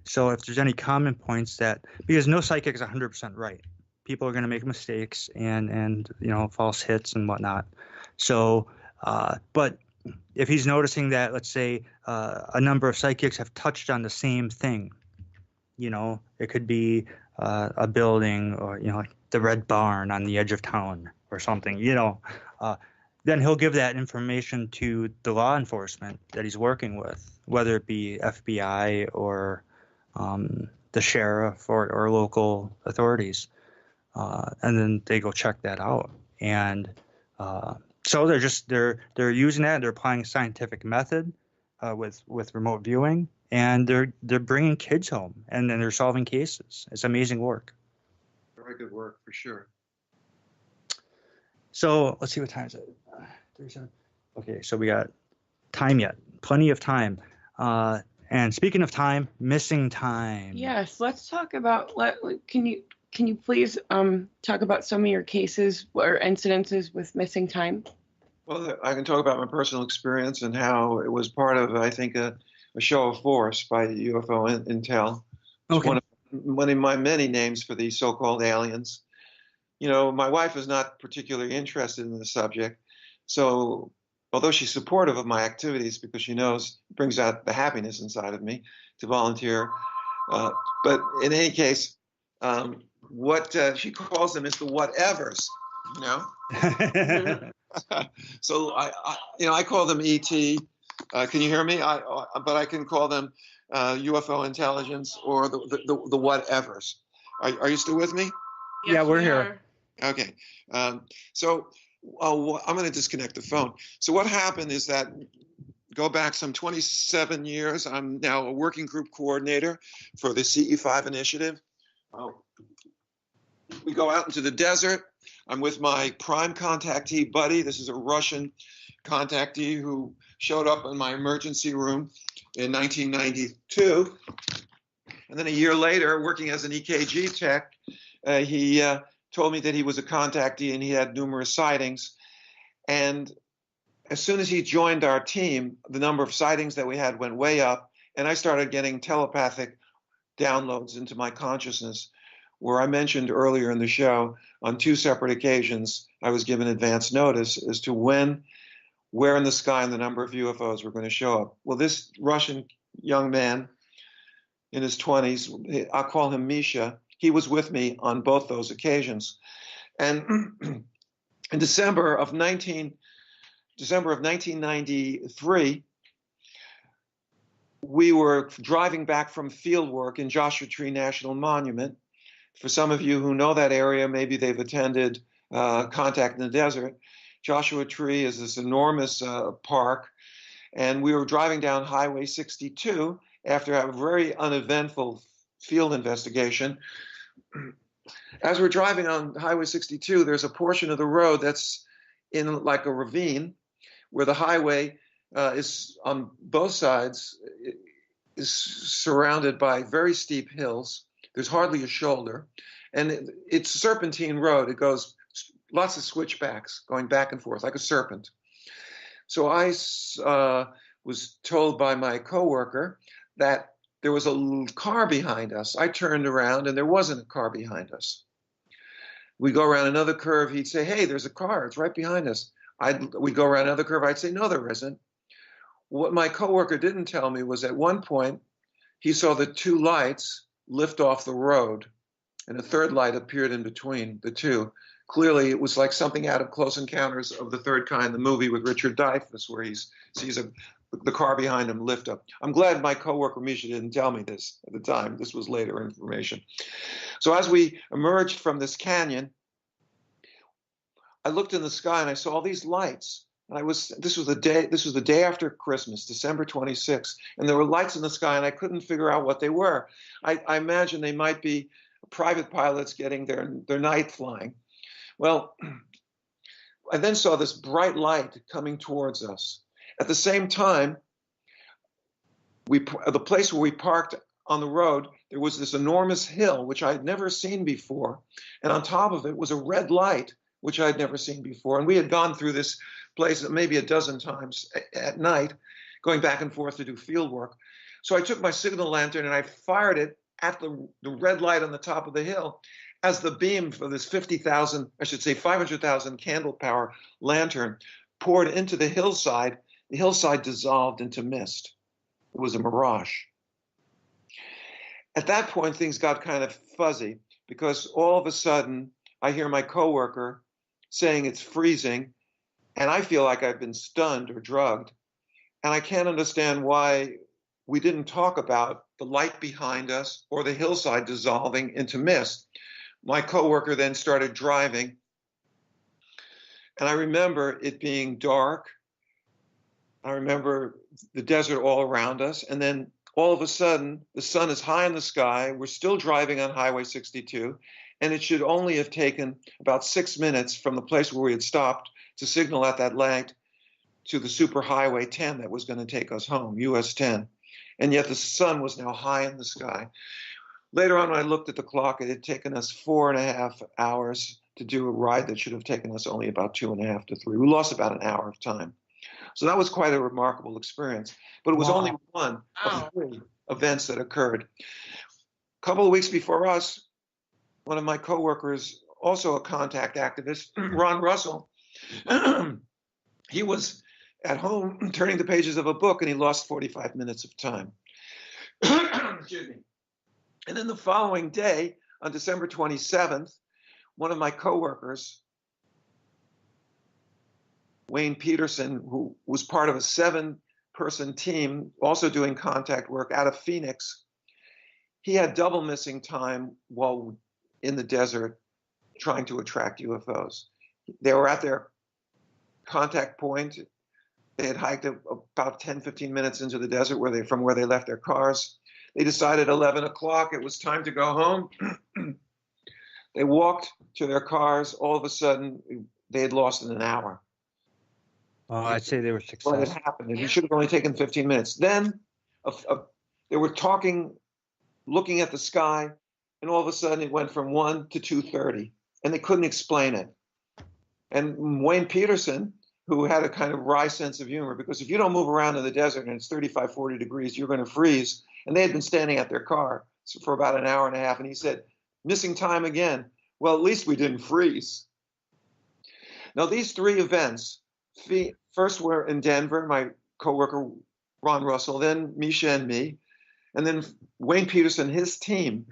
So if there's any common points because no psychic is 100% right. People are going to make mistakes and false hits and whatnot. So, but if he's noticing that, let's say, a number of psychics have touched on the same thing, it could be a building or, like the Red Barn on the edge of town or something, then he'll give that information to the law enforcement that he's working with, whether it be FBI or the sheriff or local authorities. And then they go check that out. And so they're using that. They're applying a scientific method with remote viewing, and they're bringing kids home, and then they're solving cases. It's amazing work. Very good work, for sure. So let's see, what time is it? 37. Okay, so we got time yet. Plenty of time. And speaking of time, missing time. Yes, let's talk about. Can you please talk about some of your cases or incidences with missing time? Well, I can talk about my personal experience and how it was part of, I think, a show of force by UFO Intel. Okay. One of my many names for these so-called aliens. My wife is not particularly interested in the subject, so although she's supportive of my activities because she knows it brings out the happiness inside of me to volunteer, but in any case, what she calls them is the whatevers, So I call them ET. Can you hear me? But I can call them UFO intelligence or the whatevers. Are you still with me? Yes, yeah, we're here. Okay. So I'm going to disconnect the phone. So what happened is that, go back some 27 years, I'm now a working group coordinator for the CE5 initiative. We go out into the desert. I'm with my prime contactee buddy. This is a Russian contactee who showed up in my emergency room in 1992. And then a year later, working as an EKG tech, he told me that he was a contactee and he had numerous sightings. And as soon as he joined our team, the number of sightings that we had went way up, and I started getting telepathic downloads into my consciousness, where I mentioned earlier in the show, on 2 separate occasions, I was given advance notice as to when, where in the sky, and the number of UFOs were going to show up. Well, this Russian young man in his 20s, I'll call him Misha, he was with me on both those occasions. And in December of 1993, we were driving back from field work in Joshua Tree National Monument. For some of you who know that area, maybe they've attended Contact in the Desert. Joshua Tree is this enormous park, and we were driving down Highway 62 after a very uneventful field investigation. As we're driving on Highway 62, there's a portion of the road that's in like a ravine where the highway is on both sides is surrounded by very steep hills. There's hardly a shoulder, and it's a serpentine road. It goes lots of switchbacks going back and forth like a serpent. So I was told by my coworker that there was a car behind us. I turned around and there wasn't a car behind us. We go around another curve. He'd say, "Hey, there's a car. It's right behind us." We'd go around another curve. I'd say, "No, there isn't." What my coworker didn't tell me was at one point he saw the two lights lift off the road, and a third light appeared in between the two. Clearly, it was like something out of Close Encounters of the Third Kind, the movie with Richard Dreyfuss, where he sees the car behind him lift up. I'm glad my coworker Misha didn't tell me this at the time. This was later information. So as we emerged from this canyon, I looked in the sky and I saw all these lights. And this was the day after Christmas, December 26th, and there were lights in the sky, and I couldn't figure out what they were. I imagine they might be private pilots getting their night flying. Well, I then saw this bright light coming towards us. At the same time, the place where we parked on the road, there was this enormous hill, which I had never seen before, and on top of it was a red light, which I had never seen before. And we had gone through this place maybe a dozen times at night, going back and forth to do field work. So I took my signal lantern and I fired it at the red light on the top of the hill. As the beam for this 500,000 candle power lantern poured into the hillside dissolved into mist. It was a mirage. At that point, things got kind of fuzzy because all of a sudden I hear my coworker saying it's freezing, and I feel like I've been stunned or drugged. And I can't understand why we didn't talk about the light behind us or the hillside dissolving into mist. My coworker then started driving, and I remember it being dark. I remember the desert all around us, and then all of a sudden, the sun is high in the sky. We're still driving on Highway 62, and it should only have taken about 6 minutes from the place where we had stopped to signal at that light to the Superhighway 10 that was going to take us home, US 10. And yet the sun was now high in the sky. Later on, when I looked at the clock, it had taken us 4.5 hours to do a ride that should have taken us only about 2.5 to 3. We lost about an hour of time. So that was quite a remarkable experience. But it was only one of 3 events that occurred. A couple of weeks before us, one of my coworkers, also a contact activist, Ron Russell, he was at home turning the pages of a book, and he lost 45 minutes of time. Excuse me. And then the following day, on December 27th, one of my coworkers, Wayne Peterson, who was part of a 7-person team also doing contact work out of Phoenix, he had double missing time while in the desert trying to attract UFOs. They were at their contact point. They had hiked about 10, 15 minutes into the desert from where they left their cars. They decided 11 o'clock it was time to go home. They walked to their cars. All of a sudden, they had lost in an hour. I'd say they were successful. What had happened? It should have only taken 15 minutes. Then they were talking, looking at the sky, and all of a sudden it went from 1 to 2:30, and they couldn't explain it. And Wayne Peterson, who had a kind of wry sense of humor, because if you don't move around in the desert and it's 35, 40 degrees, you're going to freeze. And they had been standing at their car for about an hour and a half, and he said, "Missing time again. Well, at least we didn't freeze." Now, these 3 events, first were in Denver, my coworker Ron Russell, then Misha and me, and then Wayne Peterson, his team.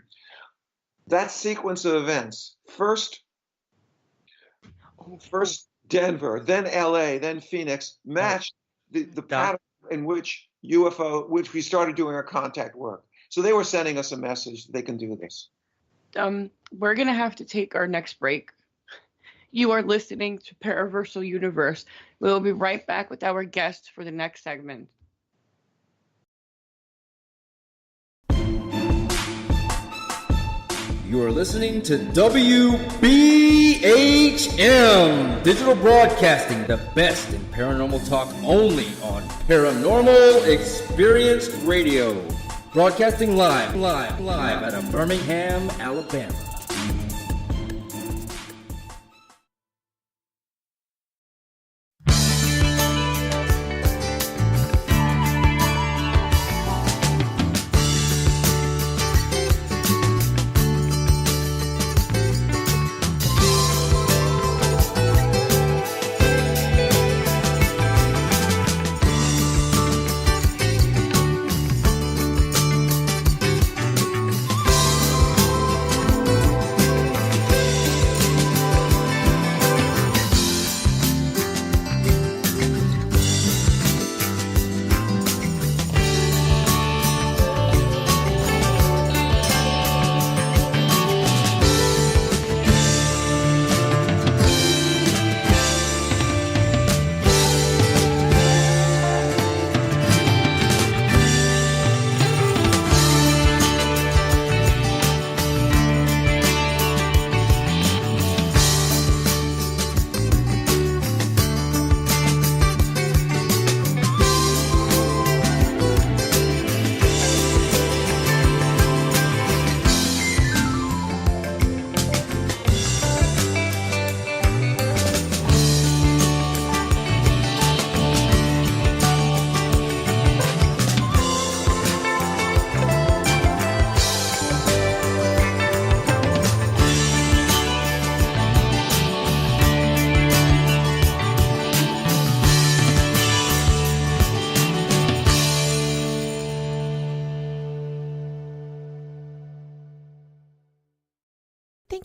That sequence of events, first Denver, then LA, then Phoenix, matched the pattern in which UFO, which we started doing our contact work. So they were sending us a message that they can do this. We're going to have to take our next break. You are listening to Paraversal Universe. We will be right back with our guest for the next segment. You are listening to WBHM Digital Broadcasting, the best in paranormal talk only on Paranormal Experience Radio. Broadcasting live out of Birmingham, Alabama.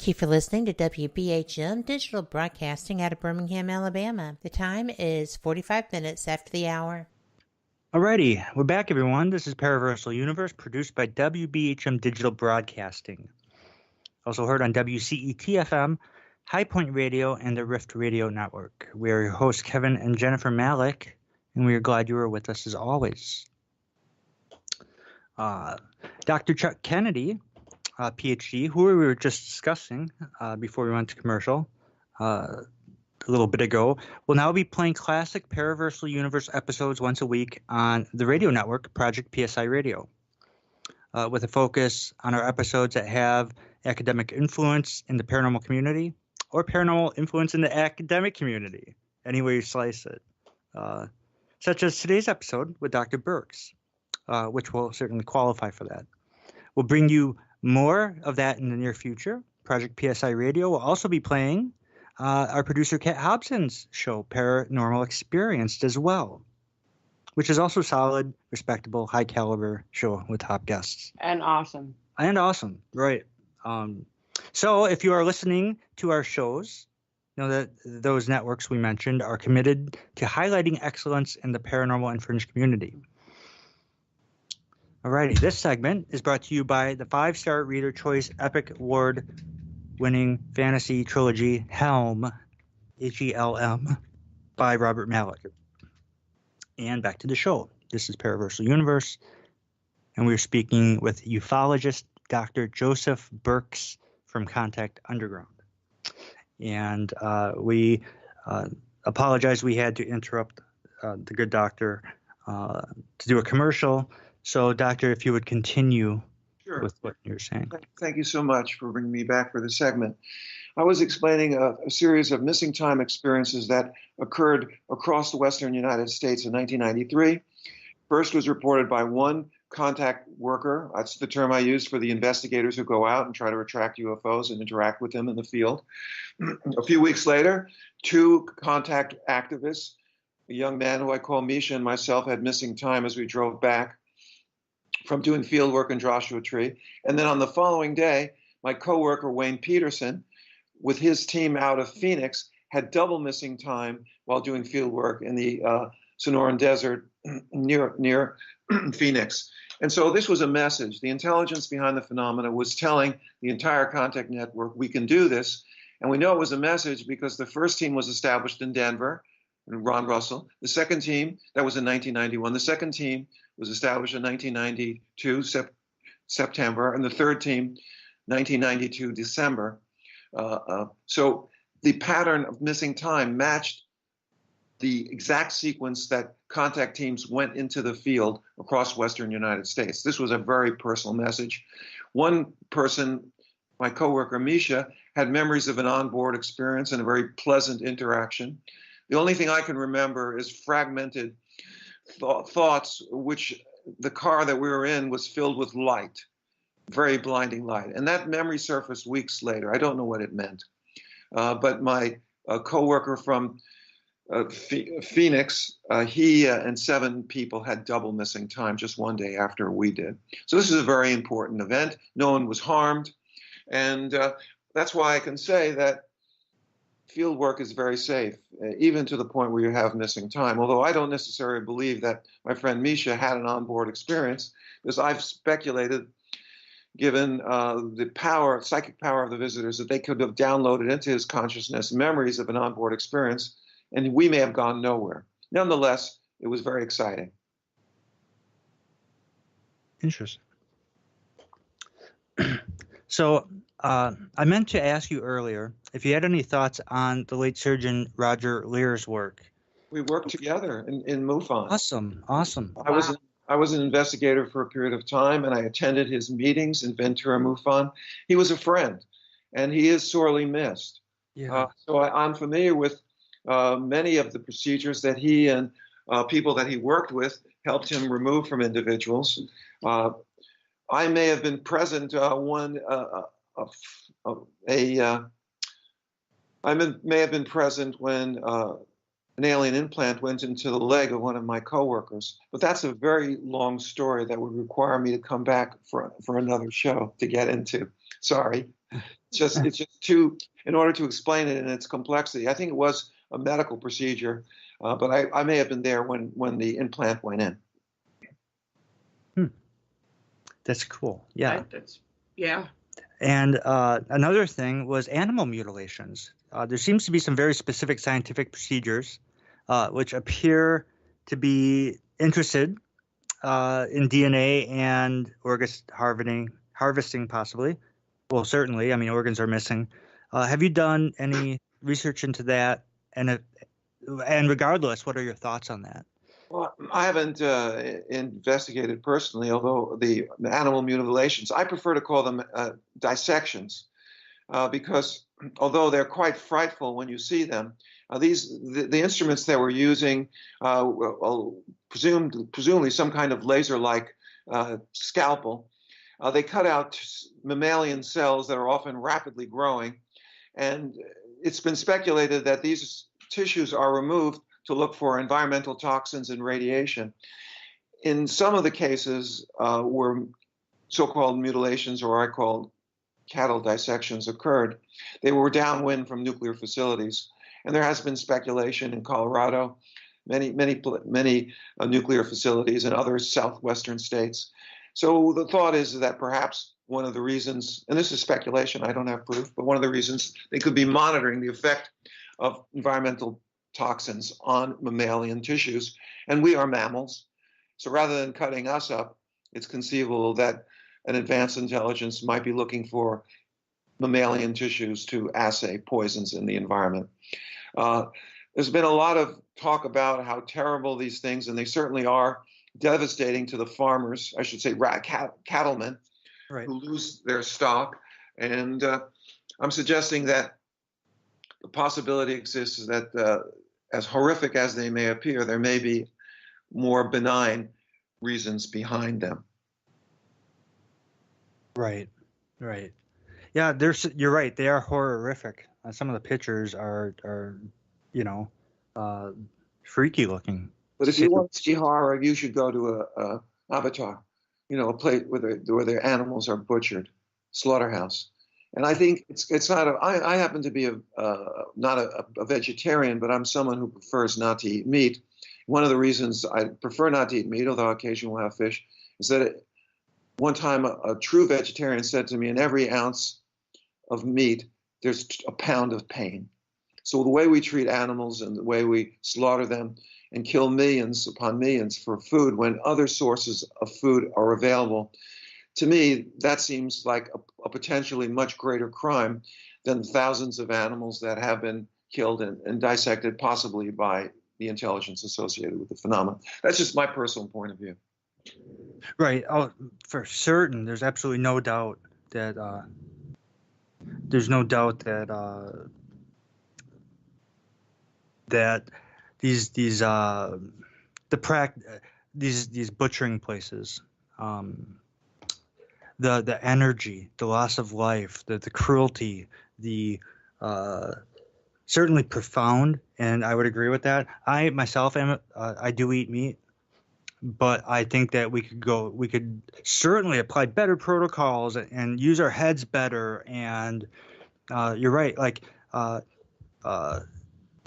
Thank you for listening to WBHM Digital Broadcasting out of Birmingham, Alabama. The time is 45 minutes after the hour. Alrighty, we're back, everyone. This is Paraversal Universe, produced by WBHM Digital Broadcasting. Also heard on WCET-FM, High Point Radio, and the Rift Radio Network. We are your hosts, Kevin and Jennifer Malik, and we are glad you are with us as always. Dr. Chuck Kennedy, PhD, who we were just discussing before we went to commercial a little bit ago, will now be playing classic Paraversal Universe episodes once a week on the radio network, Project PSI Radio, with a focus on our episodes that have academic influence in the paranormal community or paranormal influence in the academic community, any way you slice it, such as today's episode with Dr. Burkes, which will certainly qualify for that. We'll bring you more of that in the near future. Project PSI Radio will also be playing our producer Kat Hobson's show, Paranormal Experienced, as well, which is also solid, respectable, high caliber show with top guests. And awesome. Right. So if you are listening to our shows, know that those networks we mentioned are committed to highlighting excellence in the paranormal and fringe community. Alrighty, this segment is brought to you by the 5-star Reader Choice Epic Award-winning fantasy trilogy Helm, H-E-L-M, by Robert Malik. And back to the show. This is Paraversal Universe, and we're speaking with ufologist Dr. Joseph Burkes from Contact Underground. And we apologize we had to interrupt the good doctor to do a commercial. So, Doctor, if you would continue with what you're saying. Thank you so much for bringing me back for this segment. I was explaining a series of missing time experiences that occurred across the western United States in 1993. First was reported by one contact worker. That's the term I use for the investigators who go out and try to attract UFOs and interact with them in the field. A few weeks later, 2 contact activists, a young man who I call Misha and myself, had missing time as we drove back from doing field work in Joshua Tree. And then on the following day, my coworker Wayne Peterson, with his team out of Phoenix, had double missing time while doing field work in the Sonoran Desert near Phoenix. And so this was a message. The intelligence behind the phenomena was telling the entire contact network, we can do this. And we know it was a message because the first team was established in Denver, Ron Russell. The second team, that was in 1991. The second team was established in 1992, September. And the third team, 1992, December. So the pattern of missing time matched the exact sequence that contact teams went into the field across Western United States. This was a very personal message. One person, my coworker Misha, had memories of an onboard experience and a very pleasant interaction. The only thing I can remember is fragmented thoughts, which the car that we were in was filled with light, very blinding light. And that memory surfaced weeks later. I don't know what it meant. But my coworker from Phoenix, he and 7 people had double missing time just one day after we did. So this is a very important event. No one was harmed. And that's why I can say that field work is very safe, even to the point where you have missing time. Although I don't necessarily believe that my friend Misha had an onboard experience, because I've speculated, given the power, psychic power of the visitors, that they could have downloaded into his consciousness memories of an onboard experience, and we may have gone nowhere. Nonetheless, it was very exciting. Interesting. So I meant to ask you earlier if you had any thoughts on the late surgeon Roger Lear's work. We worked together in MUFON. Awesome. I was an investigator for a period of time, and I attended his meetings in Ventura MUFON. He was a friend, and he is sorely missed. Yeah. So I'm familiar with many of the procedures that he and people that he worked with helped him remove from individuals. I may have been present I may have been present when an alien implant went into the leg of one of my coworkers. But that's a very long story that would require me to come back for another show to get into. Sorry. It's just too, in order to explain it in its complexity. I think it was a medical procedure, but I may have been there when the implant went in. That's cool. Yeah. Yeah. And another thing was animal mutilations. There seems to be some very specific scientific procedures which appear to be interested in DNA and organ harvesting possibly. Well, certainly. I mean, organs are missing. Have you done any research into that? And regardless, what are your thoughts on that? Well, I haven't investigated personally, although the animal mutilations, I prefer to call them dissections, because although they're quite frightful when you see them, the instruments they were using, presumably some kind of laser-like scalpel, they cut out mammalian cells that are often rapidly growing, and it's been speculated that these tissues are removed to look for environmental toxins and radiation. In some of the cases where so-called mutilations, or I call cattle dissections, occurred, they were downwind from nuclear facilities. And there has been speculation in Colorado, many nuclear facilities in other southwestern states. So the thought is that perhaps one of the reasons, and this is speculation, I don't have proof, but one of the reasons they could be monitoring the effect of environmental toxins on mammalian tissues. And we are mammals. So rather than cutting us up, it's conceivable that an advanced intelligence might be looking for mammalian tissues to assay poisons in the environment. There's been a lot of talk about how terrible these things, and they certainly are, devastating to the farmers, I should say cattlemen, right, who lose their stock. And I'm suggesting that the possibility exists that as horrific as they may appear, there may be more benign reasons behind them. Right. Yeah, you're right. They are horrific. Some of the pictures are freaky looking. But if you want to see horror, you should go to a Avatar, a place where their animals are butchered, slaughterhouse. And I think it's not. I happen to be not a vegetarian, but I'm someone who prefers not to eat meat. one of the reasons I prefer not to eat meat, although occasionally we'll have fish, is that one time a true vegetarian said to me, in every ounce of meat, there's a pound of pain. So the way we treat animals and the way we slaughter them and kill millions upon millions for food when other sources of food are available, to me, that seems like a potentially much greater crime than thousands of animals that have been killed and dissected, possibly by the intelligence associated with the phenomenon. That's just my personal point of view. Right. Oh, for certain, there's absolutely no doubt that that these butchering places, the energy, the loss of life, the cruelty, the certainly profound, and I would agree with that. I myself I do eat meat, but I think that we could certainly apply better protocols and use our heads better. And you're right, like the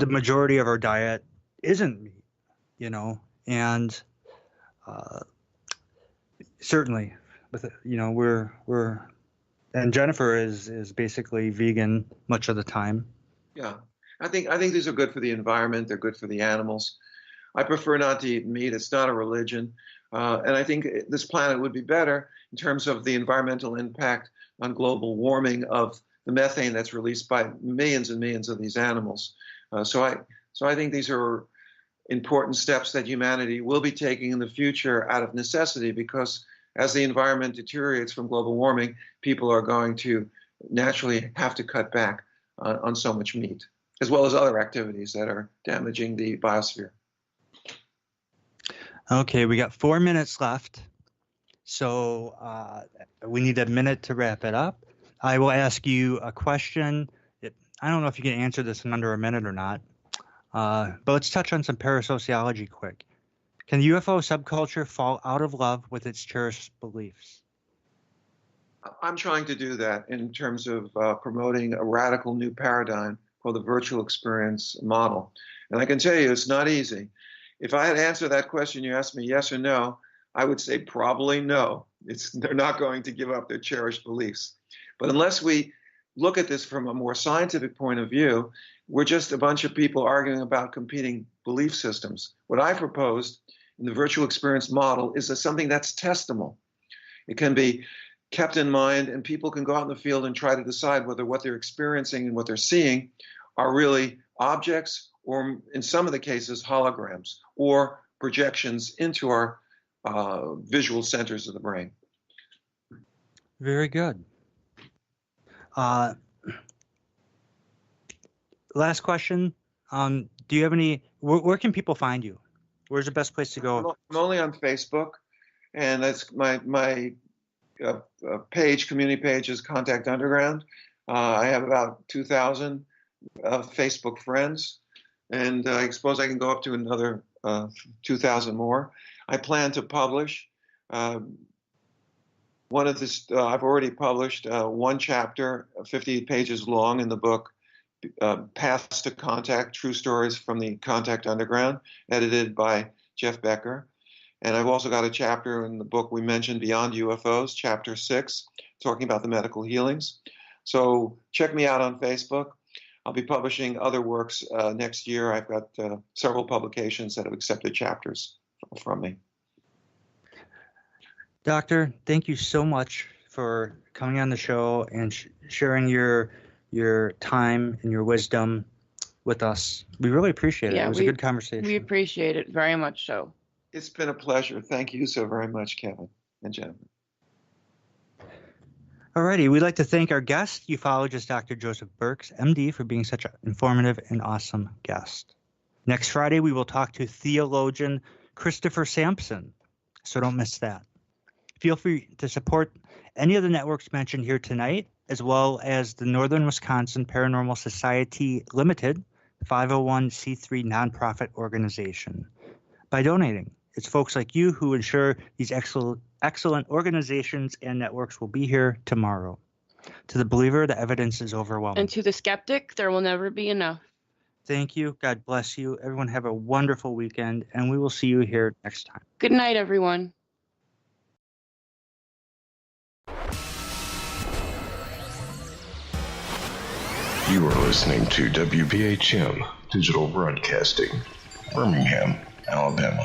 majority of our diet isn't meat, and certainly with we're and Jennifer is basically vegan much of the time. Yeah, I think these are good for the environment. They're good for the animals. I prefer not to eat meat. It's not a religion. And I think this planet would be better in terms of the environmental impact on global warming of the methane that's released by millions and millions of these animals. So I think these are important steps that humanity will be taking in the future out of necessity, because as the environment deteriorates from global warming, people are going to naturally have to cut back on so much meat, as well as other activities that are damaging the biosphere. Okay, we got 4 minutes left, so we need a minute to wrap it up. I will ask you a question. I don't know if you can answer this in under a minute or not, but let's touch on some parasociology quick. Can the UFO subculture fall out of love with its cherished beliefs? I'm trying to do that in terms of promoting a radical new paradigm called the virtual experience model. And I can tell you it's not easy. If I had answered that question, you asked me yes or no, I would say probably no. They're not going to give up their cherished beliefs. But unless we look at this from a more scientific point of view, we're just a bunch of people arguing about competing belief systems. What I proposed in the virtual experience model is something that's testable. It can be kept in mind, and people can go out in the field and try to decide whether what they're experiencing and what they're seeing are really objects, or in some of the cases, holograms or projections into our visual centers of the brain. Very good. Last question. Do you have any, where can people find you? Where's the best place to go? I'm only on Facebook, and that's my community page is Contact Underground. I have about 2,000 Facebook friends, and I suppose I can go up to another 2,000 more. I plan to publish one of this. I've already published one chapter, 50 pages long, in the book Paths to Contact: True Stories from the Contact Underground, edited by Jeff Becker. And I've also got a chapter in the book we mentioned, Beyond UFOs, Chapter 6, talking about the medical healings. So check me out on Facebook. I'll be publishing other works next year. I've got several publications that have accepted chapters from me. Doctor, thank you so much for coming on the show and sharing your time and your wisdom with us. We really appreciate it. It was a good conversation. We appreciate it very much so. It's been a pleasure. Thank you so very much, Kevin and gentlemen. Alrighty, we'd like to thank our guest, ufologist Dr. Joseph Burkes, M.D., for being such an informative and awesome guest. Next Friday, we will talk to theologian Christopher Sampson, so don't miss that. Feel free to support any of the networks mentioned here tonight, as well as the Northern Wisconsin Paranormal Society Limited, 501c3 nonprofit organization, by donating. It's folks like you who ensure these excellent organizations and networks will be here tomorrow. To the believer, the evidence is overwhelming. And to the skeptic, there will never be enough. Thank you. God bless you. Everyone have a wonderful weekend, and we will see you here next time. Good night, everyone. You are listening to WBHM Digital Broadcasting, Birmingham, Alabama.